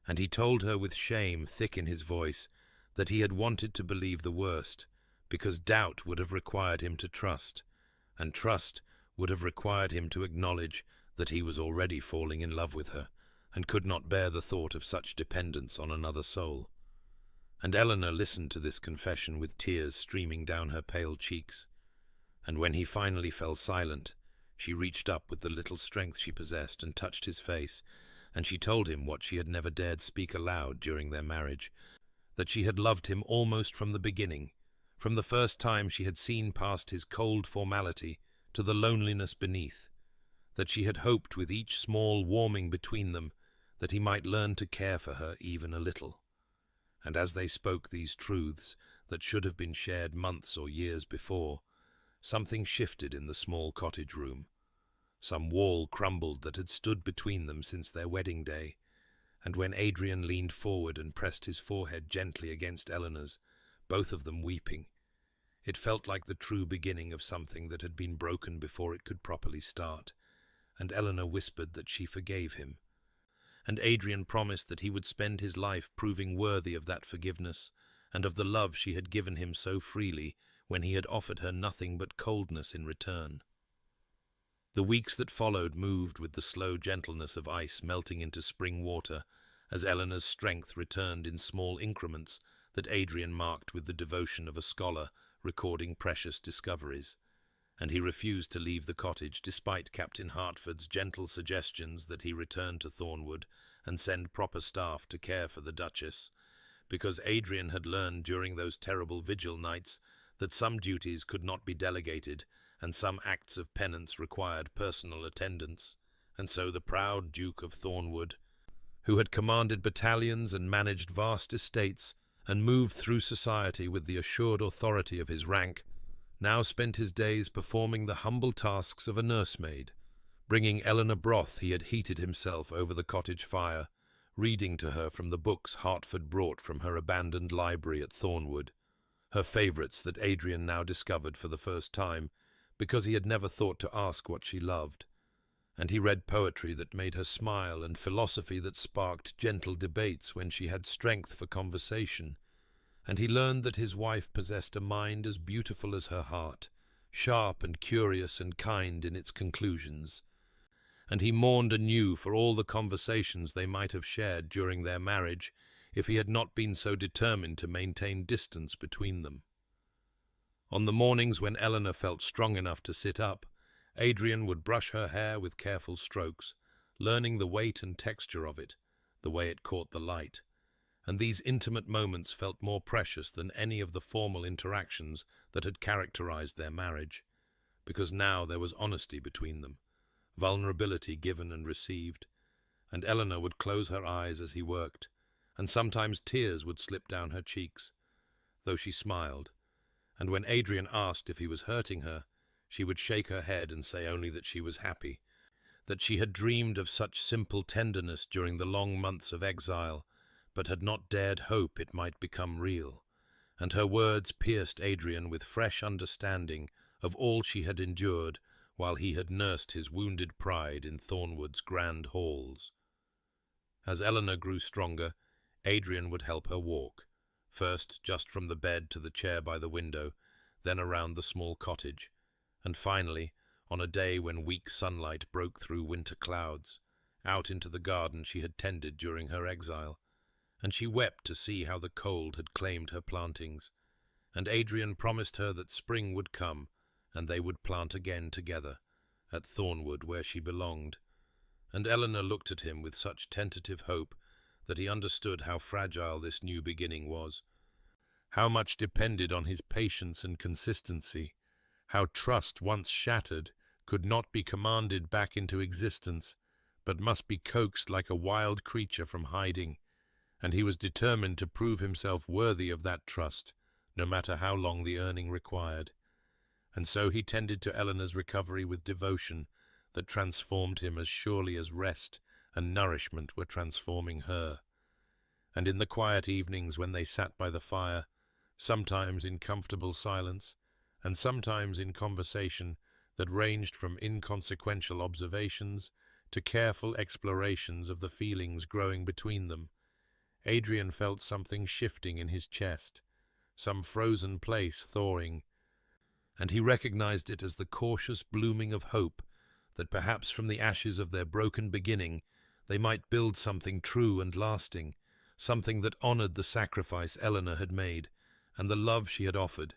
And he told her with shame thick in his voice that he had wanted to believe the worst, because doubt would have required him to trust, and trust would have required him to acknowledge that he was already falling in love with her, and could not bear the thought of such dependence on another soul. And Eleanor listened to this confession with tears streaming down her pale cheeks, and when he finally fell silent, she reached up with the little strength she possessed and touched his face, and she told him what she had never dared speak aloud during their marriage, that she had loved him almost from the beginning, from the first time she had seen past his cold formality to the loneliness beneath, that she had hoped with each small warming between them that he might learn to care for her even a little. And as they spoke these truths that should have been shared months or years before, something shifted in the small cottage room. Some wall crumbled that had stood between them since their wedding day, and when Adrian leaned forward and pressed his forehead gently against Eleanor's, both of them weeping, it felt like the true beginning of something that had been broken before it could properly start, and Eleanor whispered that she forgave him, and Adrian promised that he would spend his life proving worthy of that forgiveness and of the love she had given him so freely when he had offered her nothing but coldness in return. The weeks that followed moved with the slow gentleness of ice melting into spring water, as Eleanor's strength returned in small increments that Adrian marked with the devotion of a scholar recording precious discoveries, and he refused to leave the cottage despite Captain Hartford's gentle suggestions that he return to Thornwood and send proper staff to care for the Duchess, because Adrian had learned during those terrible vigil nights that some duties could not be delegated and some acts of penance required personal attendance, and so the proud Duke of Thornwood, who had commanded battalions and managed vast estates and moved through society with the assured authority of his rank, now spent his days performing the humble tasks of a nursemaid, bringing Eleanor broth he had heated himself over the cottage fire, reading to her from the books Hertford brought from her abandoned library at Thornwood, her favourites that Adrian now discovered for the first time, because he had never thought to ask what she loved, and he read poetry that made her smile and philosophy that sparked gentle debates when she had strength for conversation, and he learned that his wife possessed a mind as beautiful as her heart, sharp and curious and kind in its conclusions, and he mourned anew for all the conversations they might have shared during their marriage if he had not been so determined to maintain distance between them. On the mornings when Eleanor felt strong enough to sit up, Adrian would brush her hair with careful strokes, learning the weight and texture of it, the way it caught the light, and these intimate moments felt more precious than any of the formal interactions that had characterized their marriage, because now there was honesty between them, vulnerability given and received, and Eleanor would close her eyes as he worked, and sometimes tears would slip down her cheeks, though she smiled, and when Adrian asked if he was hurting her, she would shake her head and say only that she was happy, that she had dreamed of such simple tenderness during the long months of exile, but had not dared hope it might become real, and her words pierced Adrian with fresh understanding of all she had endured while he had nursed his wounded pride in Thornwood's grand halls. As Eleanor grew stronger, Adrian would help her walk, first just from the bed to the chair by the window, then around the small cottage, and finally, on a day when weak sunlight broke through winter clouds, out into the garden she had tended during her exile, and she wept to see how the cold had claimed her plantings, and Adrian promised her that spring would come, and they would plant again together, at Thornwood where she belonged, and Eleanor looked at him with such tentative hope that he understood how fragile this new beginning was, how much depended on his patience and consistency, how trust once shattered could not be commanded back into existence, but must be coaxed like a wild creature from hiding, and he was determined to prove himself worthy of that trust, no matter how long the earning required. And so he tended to Eleanor's recovery with devotion that transformed him as surely as rest and nourishment were transforming her. And in the quiet evenings when they sat by the fire, sometimes in comfortable silence, and sometimes in conversation that ranged from inconsequential observations to careful explorations of the feelings growing between them, Adrian felt something shifting in his chest, some frozen place thawing, and he recognized it as the cautious blooming of hope that perhaps from the ashes of their broken beginning they might build something true and lasting, something that honored the sacrifice Eleanor had made and the love she had offered,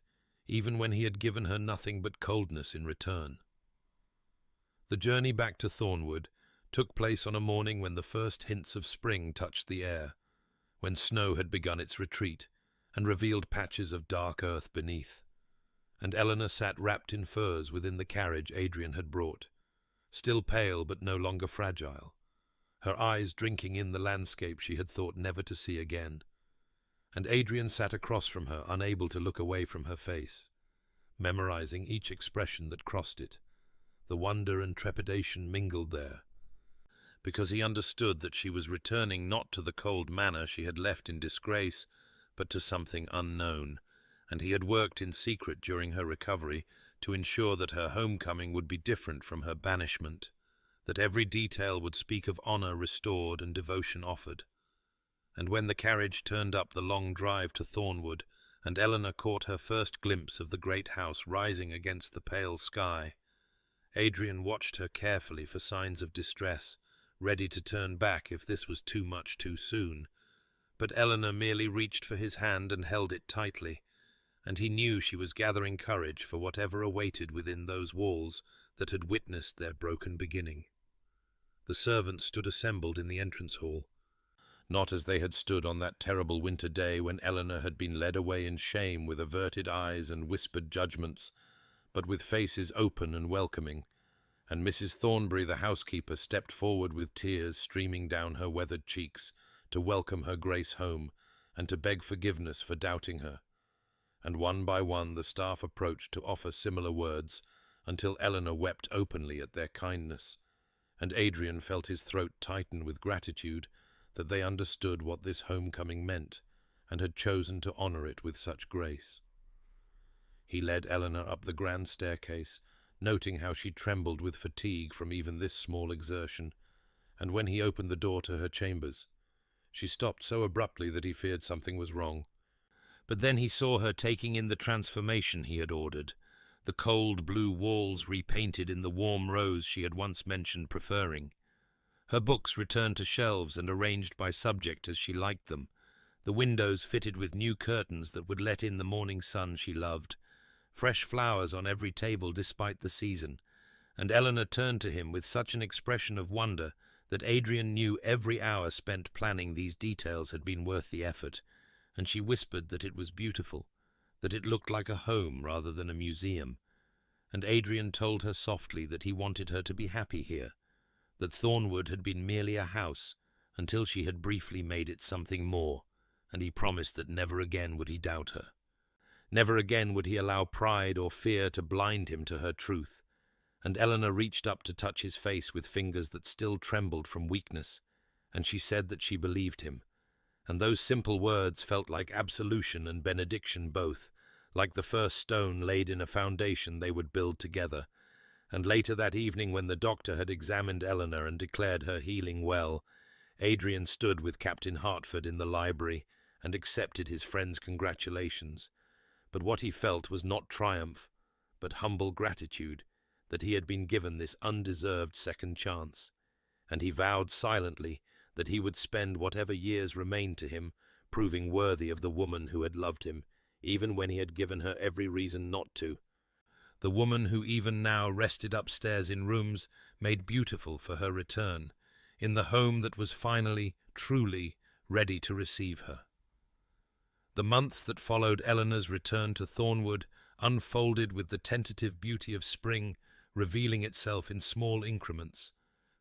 even when he had given her nothing but coldness in return. The journey back to Thornwood took place on a morning when the first hints of spring touched the air, when snow had begun its retreat and revealed patches of dark earth beneath, and Eleanor sat wrapped in furs within the carriage Adrian had brought, still pale but no longer fragile, her eyes drinking in the landscape she had thought never to see again. And Adrian sat across from her, unable to look away from her face, memorizing each expression that crossed it. The wonder and trepidation mingled there, because he understood that she was returning not to the cold manor she had left in disgrace, but to something unknown, and he had worked in secret during her recovery to ensure that her homecoming would be different from her banishment, that every detail would speak of honor restored and devotion offered. And when the carriage turned up the long drive to Thornwood, and Eleanor caught her first glimpse of the great house rising against the pale sky, Adrian watched her carefully for signs of distress, ready to turn back if this was too much too soon. But Eleanor merely reached for his hand and held it tightly, and he knew she was gathering courage for whatever awaited within those walls that had witnessed their broken beginning. The servants stood assembled in the entrance hall, not as they had stood on that terrible winter day when Eleanor had been led away in shame with averted eyes and whispered judgments, but with faces open and welcoming, and Mrs. Thornbury the housekeeper stepped forward with tears streaming down her weathered cheeks to welcome her Grace home and to beg forgiveness for doubting her. And one by one the staff approached to offer similar words, until Eleanor wept openly at their kindness, and Adrian felt his throat tighten with gratitude that they understood what this homecoming meant and had chosen to honor it with such grace. He led Eleanor up the grand staircase, noting how she trembled with fatigue from even this small exertion, and when he opened the door to her chambers, she stopped so abruptly that he feared something was wrong. But then he saw her taking in the transformation he had ordered, the cold blue walls repainted in the warm rose she had once mentioned preferring, her books returned to shelves and arranged by subject as she liked them, the windows fitted with new curtains that would let in the morning sun she loved, fresh flowers on every table despite the season, and Eleanor turned to him with such an expression of wonder that Adrian knew every hour spent planning these details had been worth the effort, and she whispered that it was beautiful, that it looked like a home rather than a museum, and Adrian told her softly that he wanted her to be happy here, that Thornwood had been merely a house until she had briefly made it something more, and he promised that never again would he doubt her. Never again would he allow pride or fear to blind him to her truth, and Eleanor reached up to touch his face with fingers that still trembled from weakness, and she said that she believed him. And those simple words felt like absolution and benediction both, like the first stone laid in a foundation they would build together. And later that evening, when the doctor had examined Eleanor and declared her healing well, Adrian stood with Captain Hartford in the library and accepted his friend's congratulations. But what he felt was not triumph, but humble gratitude that he had been given this undeserved second chance. And he vowed silently that he would spend whatever years remained to him proving worthy of the woman who had loved him, even when he had given her every reason not to. The woman who even now rested upstairs in rooms made beautiful for her return, in the home that was finally, truly, ready to receive her. The months that followed Eleanor's return to Thornwood unfolded with the tentative beauty of spring, revealing itself in small increments,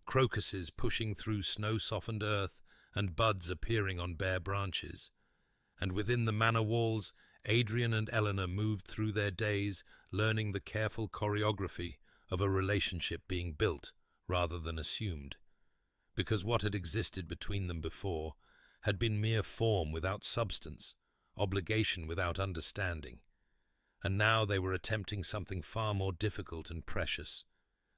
crocuses pushing through snow-softened earth and buds appearing on bare branches. And within the manor walls, Adrian and Eleanor moved through their days learning the careful choreography of a relationship being built rather than assumed, because what had existed between them before had been mere form without substance, obligation without understanding. And now they were attempting something far more difficult and precious,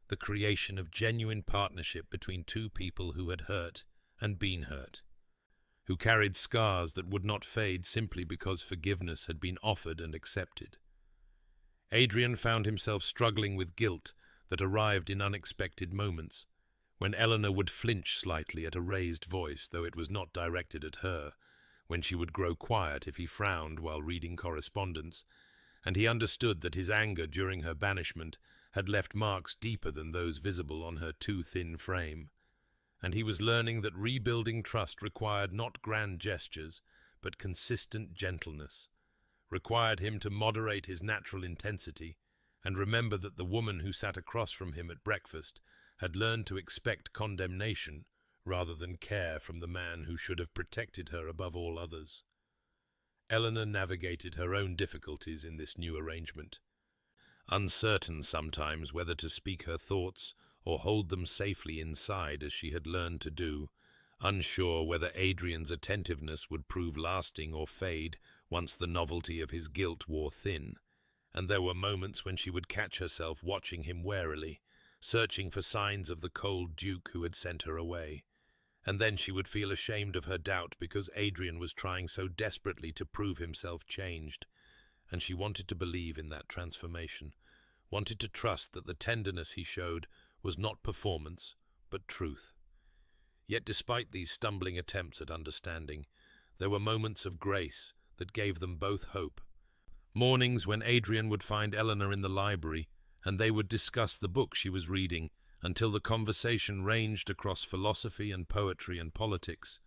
the creation of genuine partnership between two people who had hurt and been hurt, who carried scars that would not fade simply because forgiveness had been offered and accepted. Adrian found himself struggling with guilt that arrived in unexpected moments, when Eleanor would flinch slightly at a raised voice, though it was not directed at her, when she would grow quiet if he frowned while reading correspondence, and he understood that his anger during her banishment had left marks deeper than those visible on her too thin frame. And he was learning that rebuilding trust required not grand gestures, but consistent gentleness, required him to moderate his natural intensity, and remember that the woman who sat across from him at breakfast had learned to expect condemnation rather than care from the man who should have protected her above all others. Eleanor navigated her own difficulties in this new arrangement, uncertain sometimes whether to speak her thoughts or hold them safely inside as she had learned to do, unsure whether Adrian's attentiveness would prove lasting or fade once the novelty of his guilt wore thin. And there were moments when she would catch herself watching him warily, searching for signs of the cold duke who had sent her away. And then she would feel ashamed of her doubt because Adrian was trying so desperately to prove himself changed, and she wanted to believe in that transformation, wanted to trust that the tenderness he showed was not performance, but truth. Yet despite these stumbling attempts at understanding, there were moments of grace that gave them both hope. Mornings when Adrian would find Eleanor in the library, and they would discuss the book she was reading until the conversation ranged across philosophy and poetry and politics,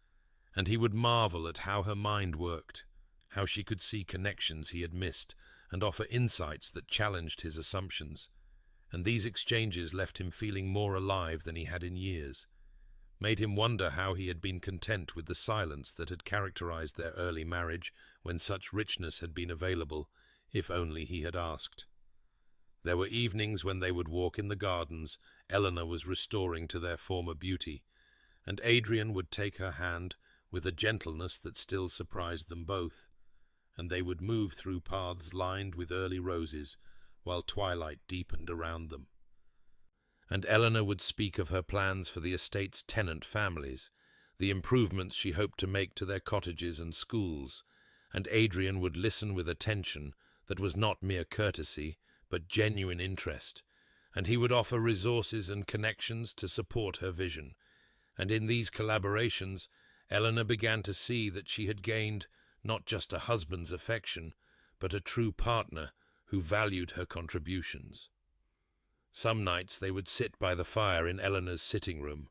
and he would marvel at how her mind worked, how she could see connections he had missed and offer insights that challenged his assumptions. And these exchanges left him feeling more alive than he had in years, made him wonder how he had been content with the silence that had characterized their early marriage when such richness had been available, if only he had asked. There were evenings when they would walk in the gardens Eleanor was restoring to their former beauty, and Adrian would take her hand with a gentleness that still surprised them both, and they would move through paths lined with early roses while twilight deepened around them. And Eleanor would speak of her plans for the estate's tenant families, the improvements she hoped to make to their cottages and schools, and Adrian would listen with attention that was not mere courtesy, but genuine interest, and he would offer resources and connections to support her vision. And in these collaborations, Eleanor began to see that she had gained not just a husband's affection, but a true partner who valued her contributions. Some nights they would sit by the fire in Eleanor's sitting room,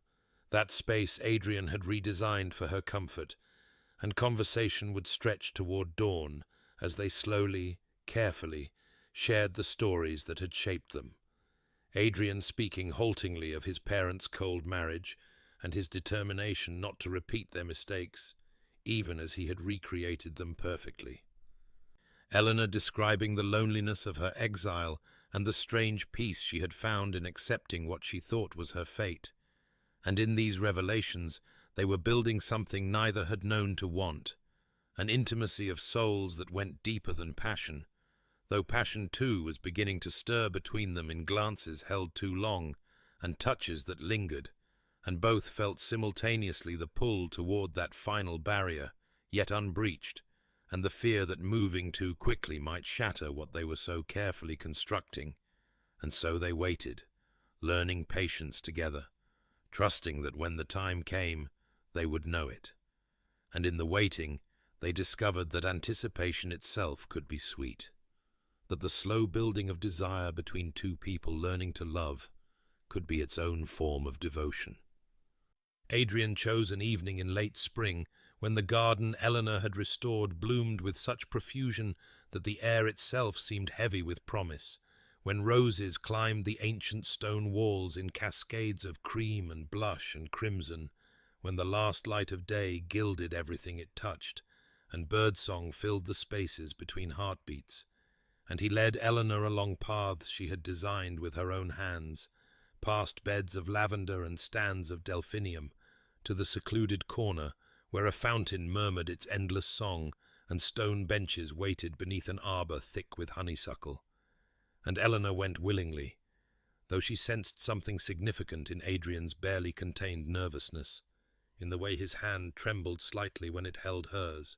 that space Adrian had redesigned for her comfort, and conversation would stretch toward dawn as they slowly, carefully, shared the stories that had shaped them. Adrian speaking haltingly of his parents' cold marriage and his determination not to repeat their mistakes, even as he had recreated them perfectly. Eleanor describing the loneliness of her exile and the strange peace she had found in accepting what she thought was her fate. And in these revelations they were building something neither had known to want, an intimacy of souls that went deeper than passion, though passion too was beginning to stir between them in glances held too long and touches that lingered, and both felt simultaneously the pull toward that final barrier, yet unbreached, and the fear that moving too quickly might shatter what they were so carefully constructing. And so they waited, learning patience together, trusting that when the time came, they would know it. And in the waiting, they discovered that anticipation itself could be sweet, that the slow building of desire between two people learning to love could be its own form of devotion. Adrian chose an evening in late spring, when the garden Eleanor had restored bloomed with such profusion that the air itself seemed heavy with promise, when roses climbed the ancient stone walls in cascades of cream and blush and crimson, when the last light of day gilded everything it touched, and birdsong filled the spaces between heartbeats, and he led Eleanor along paths she had designed with her own hands, past beds of lavender and stands of delphinium, to the secluded corner where a fountain murmured its endless song, and stone benches waited beneath an arbour thick with honeysuckle. And Eleanor went willingly, though she sensed something significant in Adrian's barely contained nervousness, in the way his hand trembled slightly when it held hers,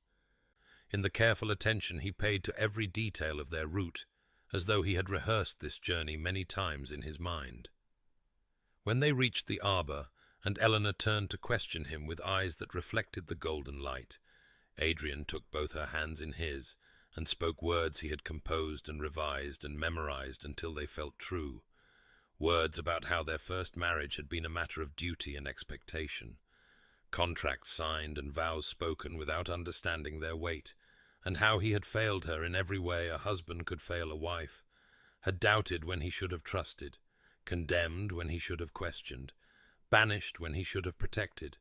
in the careful attention he paid to every detail of their route, as though he had rehearsed this journey many times in his mind. When they reached the arbour, and Eleanor turned to question him with eyes that reflected the golden light, Adrian took both her hands in his, and spoke words he had composed and revised and memorized until they felt true, words about how their first marriage had been a matter of duty and expectation, contracts signed and vows spoken without understanding their weight, and how he had failed her in every way a husband could fail a wife, had doubted when he should have trusted, condemned when he should have questioned, banished when he should have protected.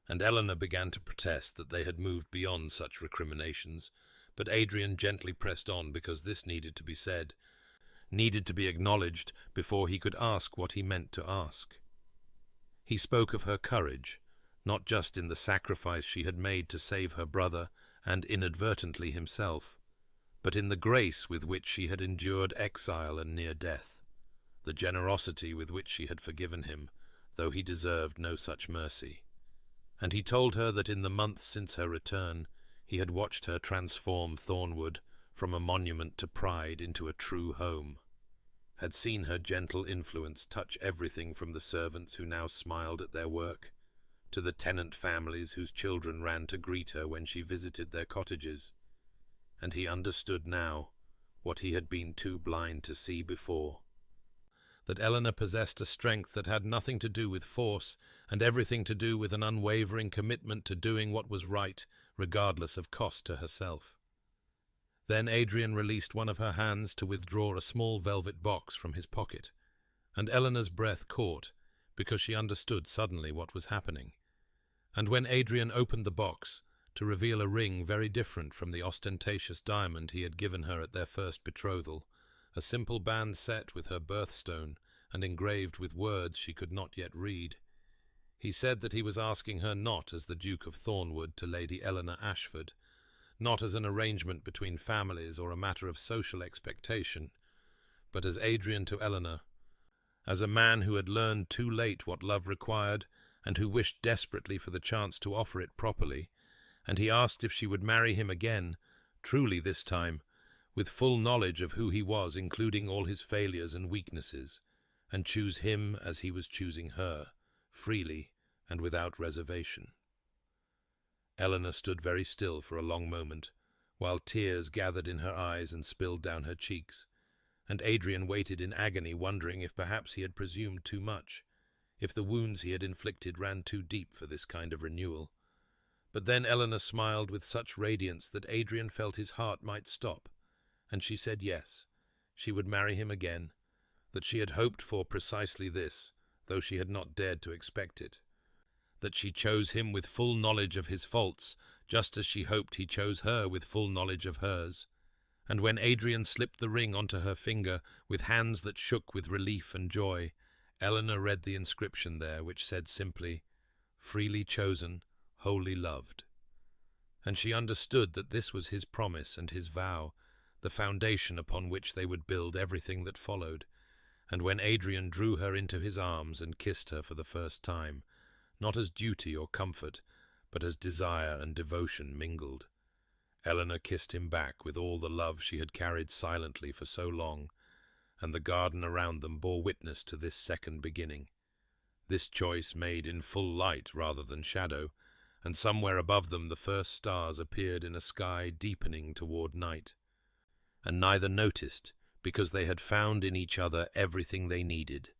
And Eleanor began to protest that they had moved beyond such recriminations, but Adrian gently pressed on because this needed to be said, needed to be acknowledged before he could ask what he meant to ask. He spoke of her courage, not just in the sacrifice she had made to save her brother and inadvertently himself, but in the grace with which she had endured exile and near death, the generosity with which she had forgiven him, though he deserved no such mercy. And he told her that in the months since her return he had watched her transform Thornwood from a monument to pride into a true home, had seen her gentle influence touch everything from the servants who now smiled at their work, to the tenant families whose children ran to greet her when she visited their cottages, and he understood now what he had been too blind to see before, that Eleanor possessed a strength that had nothing to do with force and everything to do with an unwavering commitment to doing what was right, regardless of cost to herself. Then Adrian released one of her hands to withdraw a small velvet box from his pocket, and Eleanor's breath caught because she understood suddenly what was happening. And when Adrian opened the box to reveal a ring very different from the ostentatious diamond he had given her at their first betrothal, a simple band set with her birthstone and engraved with words she could not yet read, he said that he was asking her not as the Duke of Thornwood to Lady Eleanor Ashford, not as an arrangement between families or a matter of social expectation, but as Adrian to Eleanor, as a man who had learned too late what love required and who wished desperately for the chance to offer it properly, and he asked if she would marry him again, truly this time, with full knowledge of who he was, including all his failures and weaknesses, and choose him as he was choosing her, freely and without reservation. Eleanor stood very still for a long moment, while tears gathered in her eyes and spilled down her cheeks, and Adrian waited in agony, wondering if perhaps he had presumed too much, if the wounds he had inflicted ran too deep for this kind of renewal. But then Eleanor smiled with such radiance that Adrian felt his heart might stop, and she said yes, she would marry him again, that she had hoped for precisely this, though she had not dared to expect it, that she chose him with full knowledge of his faults, just as she hoped he chose her with full knowledge of hers, And when Adrian slipped the ring onto her finger with hands that shook with relief and joy, Eleanor read the inscription there, which said simply, "Freely chosen, wholly loved." And she understood that this was his promise and his vow, the foundation upon which they would build everything that followed. And when Adrian drew her into his arms and kissed her for the first time, not as duty or comfort, but as desire and devotion mingled, Eleanor kissed him back with all the love she had carried silently for so long, and the garden around them bore witness to this second beginning. This choice made in full light rather than shadow, and somewhere above them the first stars appeared in a sky deepening toward night. And neither noticed, because they had found in each other everything they needed,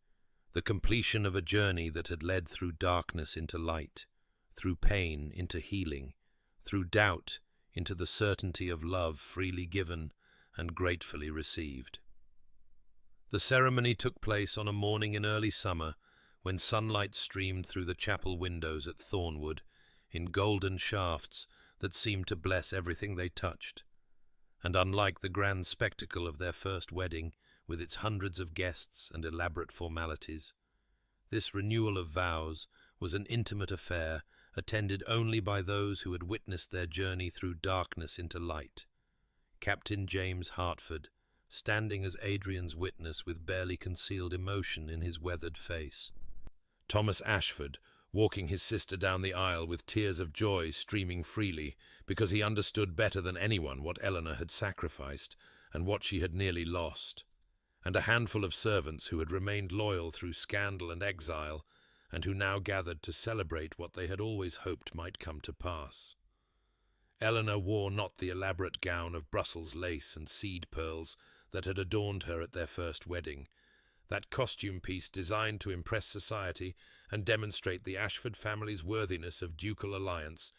the completion of a journey that had led through darkness into light, through pain into healing, through doubt into the certainty of love freely given and gratefully received. The ceremony took place on a morning in early summer, when sunlight streamed through the chapel windows at Thornwood in golden shafts that seemed to bless everything they touched. And unlike the grand spectacle of their first wedding, with its hundreds of guests and elaborate formalities, this renewal of vows was an intimate affair, attended only by those who had witnessed their journey through darkness into light. Captain James Hartford, standing as Adrian's witness with barely concealed emotion in his weathered face. Thomas Ashford, walking his sister down the aisle with tears of joy streaming freely, because he understood better than anyone what Eleanor had sacrificed and what she had nearly lost. And a handful of servants who had remained loyal through scandal and exile, and who now gathered to celebrate what they had always hoped might come to pass. Eleanor wore not the elaborate gown of Brussels lace and seed pearls that had adorned her at their first wedding, that costume piece designed to impress society and demonstrate the Ashford family's worthiness of ducal alliance,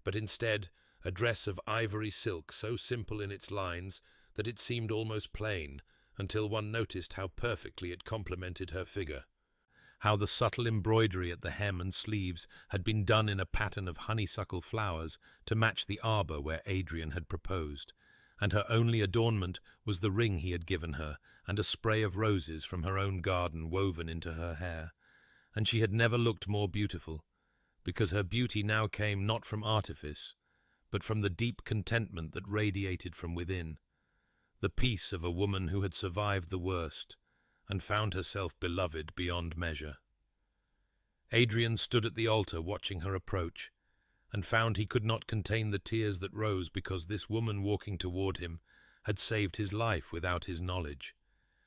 but instead a dress of ivory silk so simple in its lines that it seemed almost plain, until one noticed how perfectly it complemented her figure, how the subtle embroidery at the hem and sleeves had been done in a pattern of honeysuckle flowers to match the arbour where Adrian had proposed, and her only adornment was the ring he had given her, and a spray of roses from her own garden woven into her hair. And she had never looked more beautiful, because her beauty now came not from artifice, but from the deep contentment that radiated from within, the peace of a woman who had survived the worst, and found herself beloved beyond measure. Adrian stood at the altar watching her approach, and found he could not contain the tears that rose because this woman walking toward him had saved his life without his knowledge,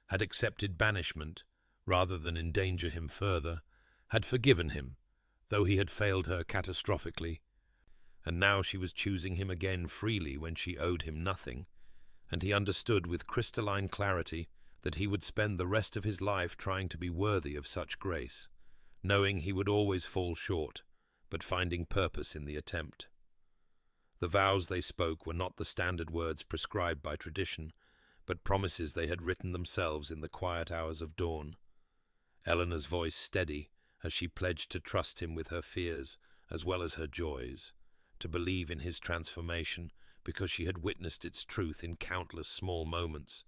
had accepted banishment rather than endanger him further, had forgiven him, though he had failed her catastrophically, and now she was choosing him again freely when she owed him nothing, and he understood with crystalline clarity that he would spend the rest of his life trying to be worthy of such grace, knowing he would always fall short, but finding purpose in the attempt. The vows they spoke were not the standard words prescribed by tradition, but promises they had written themselves in the quiet hours of dawn. Eleanor's voice steady as she pledged to trust him with her fears as well as her joys, to believe in his transformation because she had witnessed its truth in countless small moments,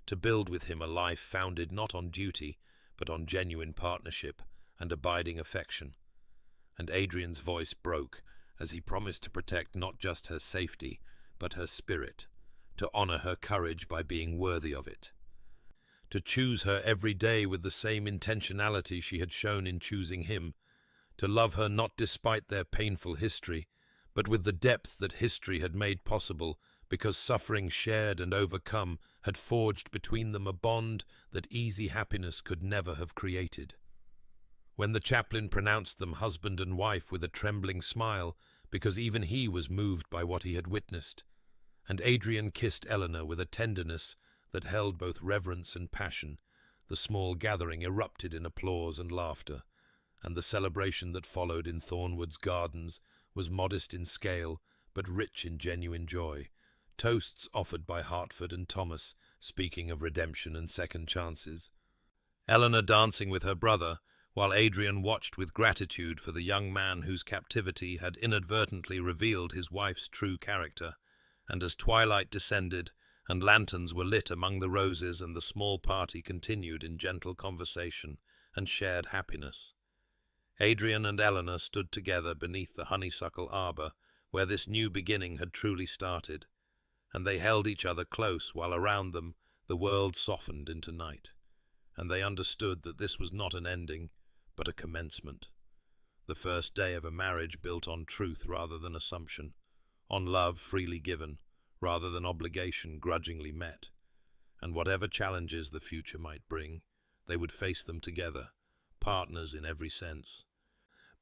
to build with him a life founded not on duty but on genuine partnership and abiding affection. And Adrian's voice broke as he promised to protect not just her safety but her spirit, to honor her courage by being worthy of it, to choose her every day with the same intentionality she had shown in choosing him, to love her not despite their painful history, but with the depth that history had made possible because suffering shared and overcome had forged between them a bond that easy happiness could never have created. When the chaplain pronounced them husband and wife with a trembling smile, because even he was moved by what he had witnessed, and Adrian kissed Eleanor with a tenderness that held both reverence and passion, the small gathering erupted in applause and laughter, and the celebration that followed in Thornwood's gardens was modest in scale, but rich in genuine joy. Toasts offered by Hartford and Thomas, speaking of redemption and second chances. Eleanor dancing with her brother, while Adrian watched with gratitude for the young man whose captivity had inadvertently revealed his wife's true character. And as twilight descended, and lanterns were lit among the roses, and the small party continued in gentle conversation and shared happiness. Adrian and Eleanor stood together beneath the honeysuckle arbor where this new beginning had truly started, and they held each other close while around them the world softened into night, and they understood that this was not an ending, but a commencement. The first day of a marriage built on truth rather than assumption, on love freely given rather than obligation grudgingly met, and whatever challenges the future might bring, they would face them together, partners in every sense,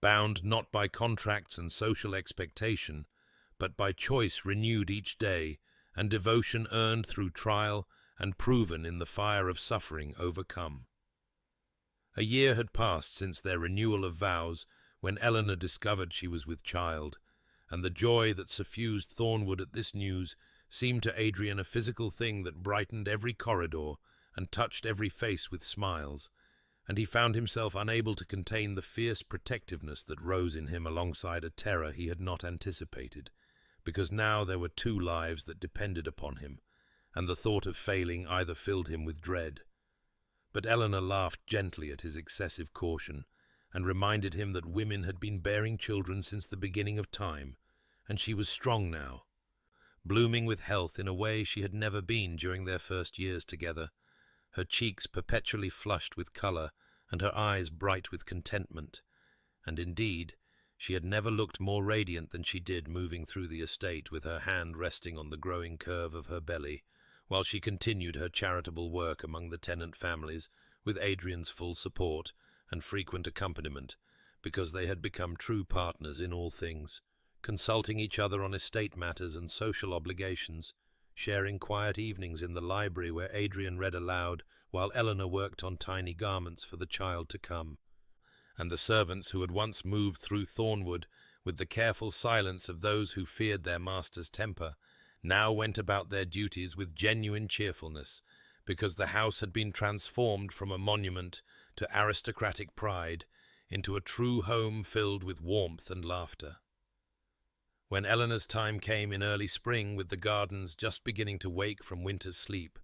bound not by contracts and social expectation, but by choice renewed each day, and devotion earned through trial and proven in the fire of suffering overcome. A year had passed since their renewal of vows, when Eleanor discovered she was with child, and the joy that suffused Thornwood at this news seemed to Adrian a physical thing that brightened every corridor and touched every face with smiles, and he found himself unable to contain the fierce protectiveness that rose in him alongside a terror he had not anticipated, because now there were two lives that depended upon him, and the thought of failing either filled him with dread. But Eleanor laughed gently at his excessive caution, and reminded him that women had been bearing children since the beginning of time, and she was strong now, blooming with health in a way she had never been during their first years together, her cheeks perpetually flushed with colour, and her eyes bright with contentment, and indeed she had never looked more radiant than she did moving through the estate with her hand resting on the growing curve of her belly, while she continued her charitable work among the tenant families with Adrian's full support and frequent accompaniment, because they had become true partners in all things, consulting each other on estate matters and social obligations, sharing quiet evenings in the library where Adrian read aloud while Eleanor worked on tiny garments for the child to come. And the servants who had once moved through Thornwood with the careful silence of those who feared their master's temper, now went about their duties with genuine cheerfulness, because the house had been transformed from a monument to aristocratic pride into a true home filled with warmth and laughter. When Eleanor's time came in early spring, with the gardens just beginning to wake from winter's sleep,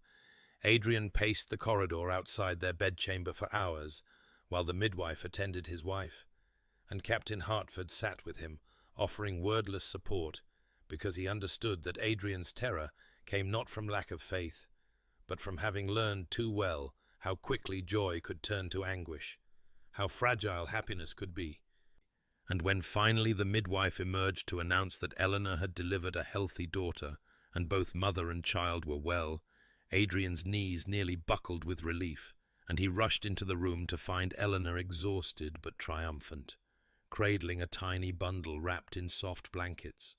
Adrian paced the corridor outside their bedchamber for hours, while the midwife attended his wife, and Captain Hartford sat with him, offering wordless support, because he understood that Adrian's terror came not from lack of faith, but from having learned too well how quickly joy could turn to anguish, how fragile happiness could be. And when finally the midwife emerged to announce that Eleanor had delivered a healthy daughter, and both mother and child were well, Adrian's knees nearly buckled with relief, and he rushed into the room to find Eleanor exhausted but triumphant, cradling a tiny bundle wrapped in soft blankets.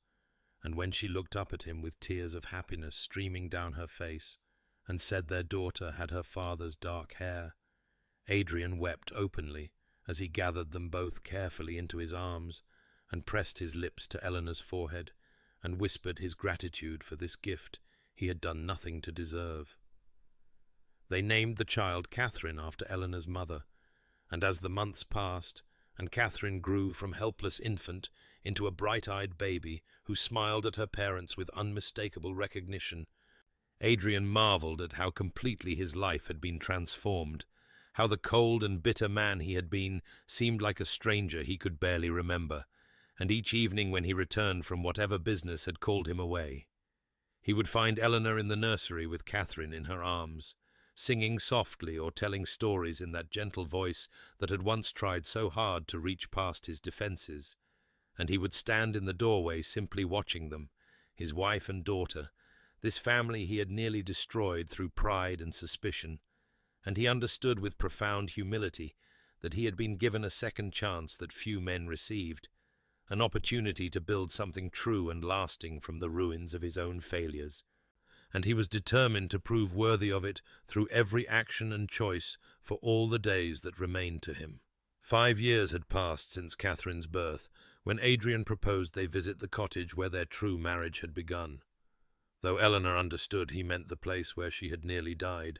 And when she looked up at him with tears of happiness streaming down her face, and said their daughter had her father's dark hair, Adrian wept openly as he gathered them both carefully into his arms, and pressed his lips to Eleanor's forehead, and whispered his gratitude for this gift he had done nothing to deserve. They named the child Catherine after Eleanor's mother, and as the months passed, and Catherine grew from helpless infant into a bright-eyed baby who smiled at her parents with unmistakable recognition, Adrian marveled at how completely his life had been transformed, how the cold and bitter man he had been seemed like a stranger he could barely remember, and each evening when he returned from whatever business had called him away, he would find Eleanor in the nursery with Catherine in her arms, singing softly or telling stories in that gentle voice that had once tried so hard to reach past his defences, and he would stand in the doorway simply watching them, his wife and daughter, this family he had nearly destroyed through pride and suspicion, and he understood with profound humility that he had been given a second chance that few men received, an opportunity to build something true and lasting from the ruins of his own failures, and he was determined to prove worthy of it through every action and choice for all the days that remained to him. 5 years had passed since Catherine's birth, when Adrian proposed they visit the cottage where their true marriage had begun, though Eleanor understood he meant the place where she had nearly died,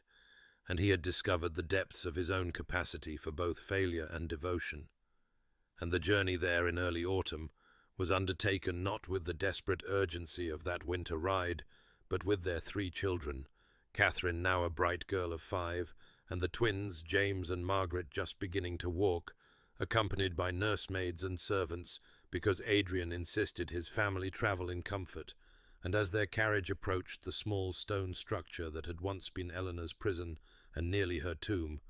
and he had discovered the depths of his own capacity for both failure and devotion. And the journey there in early autumn was undertaken not with the desperate urgency of that winter ride, but with their 3 children, Catherine, now a bright girl of 5, and the twins, James and Margaret, just beginning to walk, accompanied by nursemaids and servants, because Adrian insisted his family travel in comfort, and as their carriage approached the small stone structure that had once been Eleanor's prison and nearly her tomb,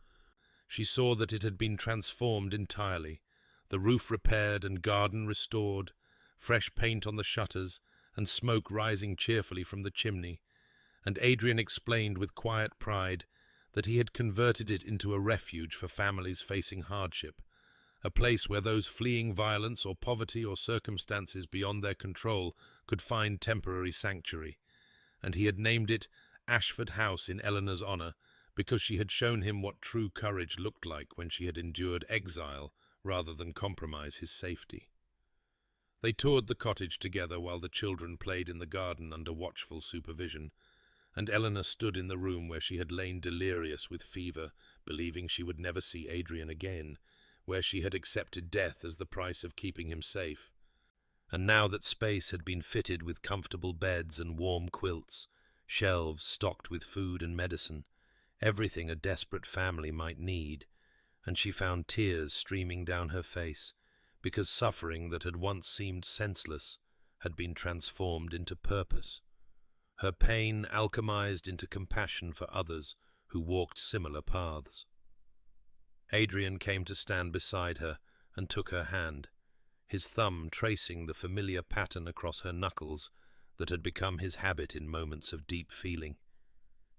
she saw that it had been transformed entirely, the roof repaired and garden restored, fresh paint on the shutters, and smoke rising cheerfully from the chimney, and Adrian explained with quiet pride that he had converted it into a refuge for families facing hardship, a place where those fleeing violence or poverty or circumstances beyond their control could find temporary sanctuary, and he had named it Ashford House in Eleanor's honour, because she had shown him what true courage looked like when she had endured exile rather than compromise his safety. They toured the cottage together while the children played in the garden under watchful supervision, and Eleanor stood in the room where she had lain delirious with fever, believing she would never see Adrian again, where she had accepted death as the price of keeping him safe. And now that space had been fitted with comfortable beds and warm quilts, shelves stocked with food and medicine, everything a desperate family might need, and she found tears streaming down her face, because suffering that had once seemed senseless had been transformed into purpose, her pain alchemized into compassion for others who walked similar paths. Adrian came to stand beside her and took her hand, his thumb tracing the familiar pattern across her knuckles that had become his habit in moments of deep feeling,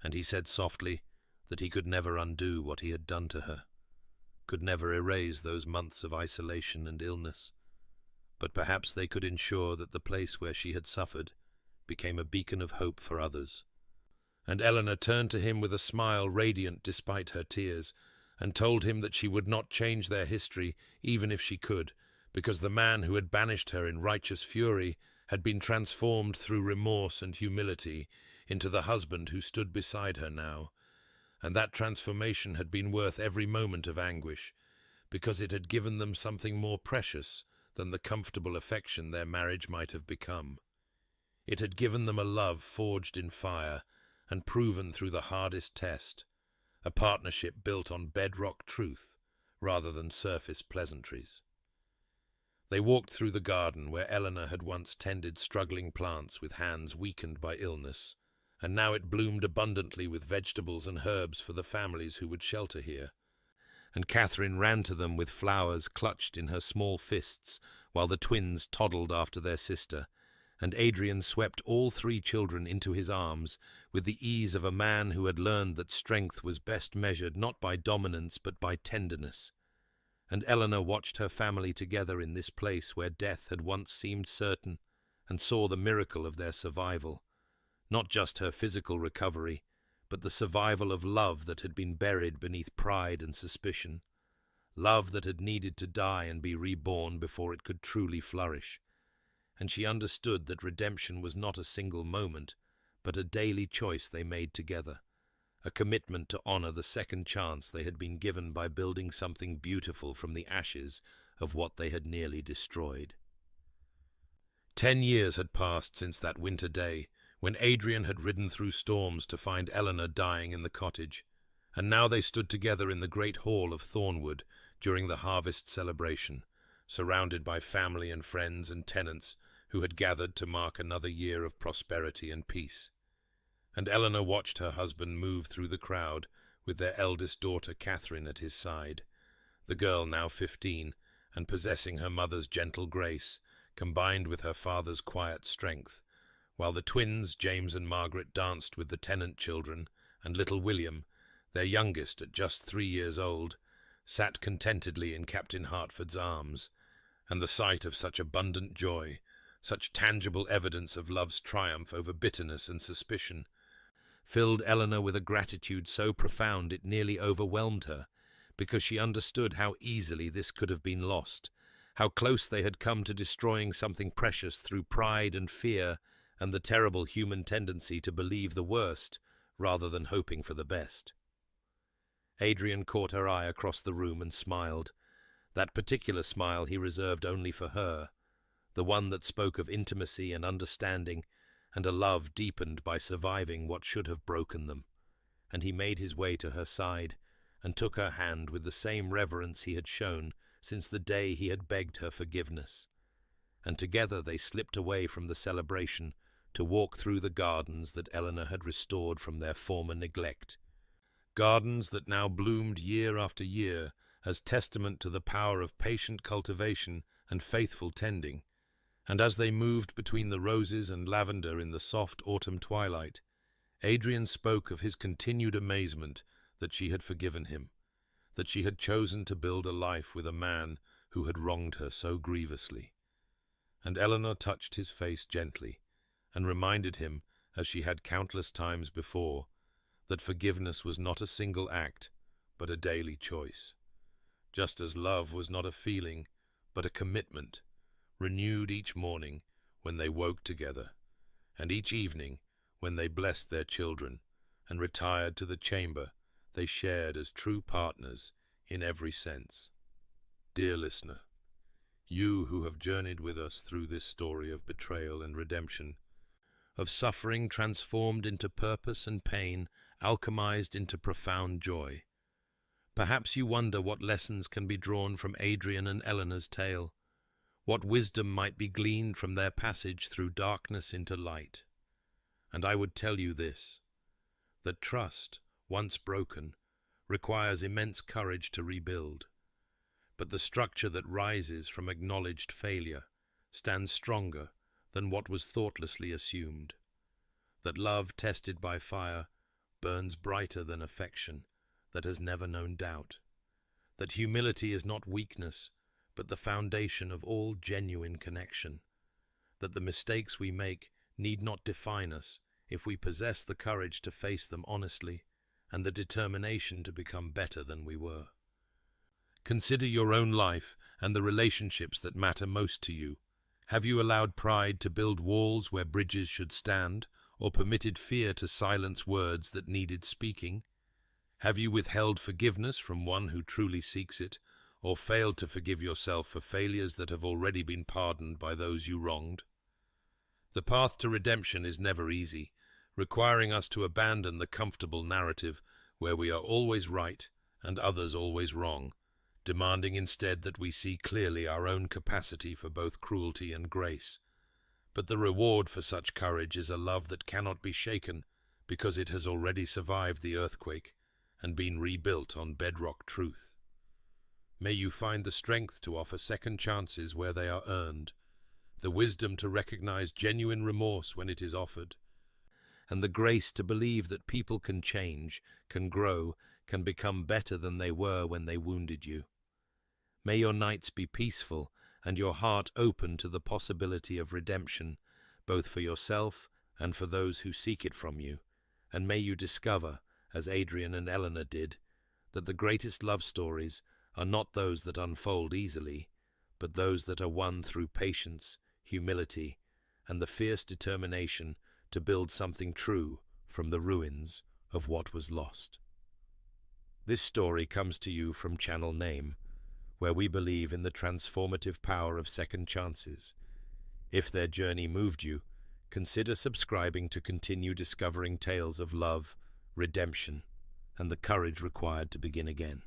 and he said softly that he could never undo what he had done to her, could never erase those months of isolation and illness, but perhaps they could ensure that the place where she had suffered became a beacon of hope for others. And Eleanor turned to him with a smile radiant despite her tears, and told him that she would not change their history even if she could, because the man who had banished her in righteous fury had been transformed through remorse and humility into the husband who stood beside her now, and that transformation had been worth every moment of anguish, because it had given them something more precious than the comfortable affection their marriage might have become. It had given them a love forged in fire and proven through the hardest test, a partnership built on bedrock truth rather than surface pleasantries. They walked through the garden where Eleanor had once tended struggling plants with hands weakened by illness, and now it bloomed abundantly with vegetables and herbs for the families who would shelter here. And Catherine ran to them with flowers clutched in her small fists, while the twins toddled after their sister, and Adrian swept all 3 children into his arms with the ease of a man who had learned that strength was best measured not by dominance but by tenderness. And Eleanor watched her family together in this place where death had once seemed certain, and saw the miracle of their survival, not just her physical recovery, but the survival of love that had been buried beneath pride and suspicion, love that had needed to die and be reborn before it could truly flourish. And she understood that redemption was not a single moment, but a daily choice they made together, a commitment to honor the second chance they had been given by building something beautiful from the ashes of what they had nearly destroyed. 10 years had passed since that winter day, when Adrian had ridden through storms to find Eleanor dying in the cottage, and now they stood together in the great hall of Thornwood during the harvest celebration, surrounded by family and friends and tenants who had gathered to mark another year of prosperity and peace. And Eleanor watched her husband move through the crowd with their eldest daughter Catherine at his side, the girl now 15, and possessing her mother's gentle grace, combined with her father's quiet strength, while the twins, James and Margaret, danced with the tenant children, and little William, their youngest at just 3 years old, sat contentedly in Captain Hertford's arms, and the sight of such abundant joy, such tangible evidence of love's triumph over bitterness and suspicion, filled Eleanor with a gratitude so profound it nearly overwhelmed her, because she understood how easily this could have been lost, how close they had come to destroying something precious through pride and fear and the terrible human tendency to believe the worst rather than hoping for the best. Adrian caught her eye across the room and smiled, that particular smile he reserved only for her, the one that spoke of intimacy and understanding, and a love deepened by surviving what should have broken them. And he made his way to her side, and took her hand with the same reverence he had shown since the day he had begged her forgiveness. And together they slipped away from the celebration to walk through the gardens that Eleanor had restored from their former neglect. Gardens that now bloomed year after year as testament to the power of patient cultivation and faithful tending. And as they moved between the roses and lavender in the soft autumn twilight, Adrian spoke of his continued amazement that she had forgiven him, that she had chosen to build a life with a man who had wronged her so grievously. And Eleanor touched his face gently, and reminded him, as she had countless times before, that forgiveness was not a single act, but a daily choice. Just as love was not a feeling, but a commitment, renewed each morning when they woke together, and each evening when they blessed their children and retired to the chamber they shared as true partners in every sense. Dear listener, you who have journeyed with us through this story of betrayal and redemption, of suffering transformed into purpose and pain alchemized into profound joy, perhaps you wonder what lessons can be drawn from Adrian and Eleanor's tale, what wisdom might be gleaned from their passage through darkness into light. And I would tell you this, that trust, once broken, requires immense courage to rebuild. But the structure that rises from acknowledged failure stands stronger than what was thoughtlessly assumed. That love tested by fire burns brighter than affection that has never known doubt. That humility is not weakness, but the foundation of all genuine connection. That the mistakes we make need not define us if we possess the courage to face them honestly and the determination to become better than we were. Consider your own life and the relationships that matter most to you. Have you allowed pride to build walls where bridges should stand, or permitted fear to silence words that needed speaking? Have you withheld forgiveness from one who truly seeks it, or failed to forgive yourself for failures that have already been pardoned by those you wronged? The path to redemption is never easy, requiring us to abandon the comfortable narrative where we are always right and others always wrong, demanding instead that we see clearly our own capacity for both cruelty and grace. But the reward for such courage is a love that cannot be shaken, because it has already survived the earthquake and been rebuilt on bedrock truth. May you find the strength to offer second chances where they are earned, the wisdom to recognize genuine remorse when it is offered, and the grace to believe that people can change, can grow, can become better than they were when they wounded you. May your nights be peaceful and your heart open to the possibility of redemption, both for yourself and for those who seek it from you, and may you discover, as Adrian and Eleanor did, that the greatest love stories are not those that unfold easily, but those that are won through patience, humility, and the fierce determination to build something true from the ruins of what was lost. This story comes to you from Channel Name, where we believe in the transformative power of second chances. If their journey moved you, consider subscribing to continue discovering tales of love, redemption, and the courage required to begin again.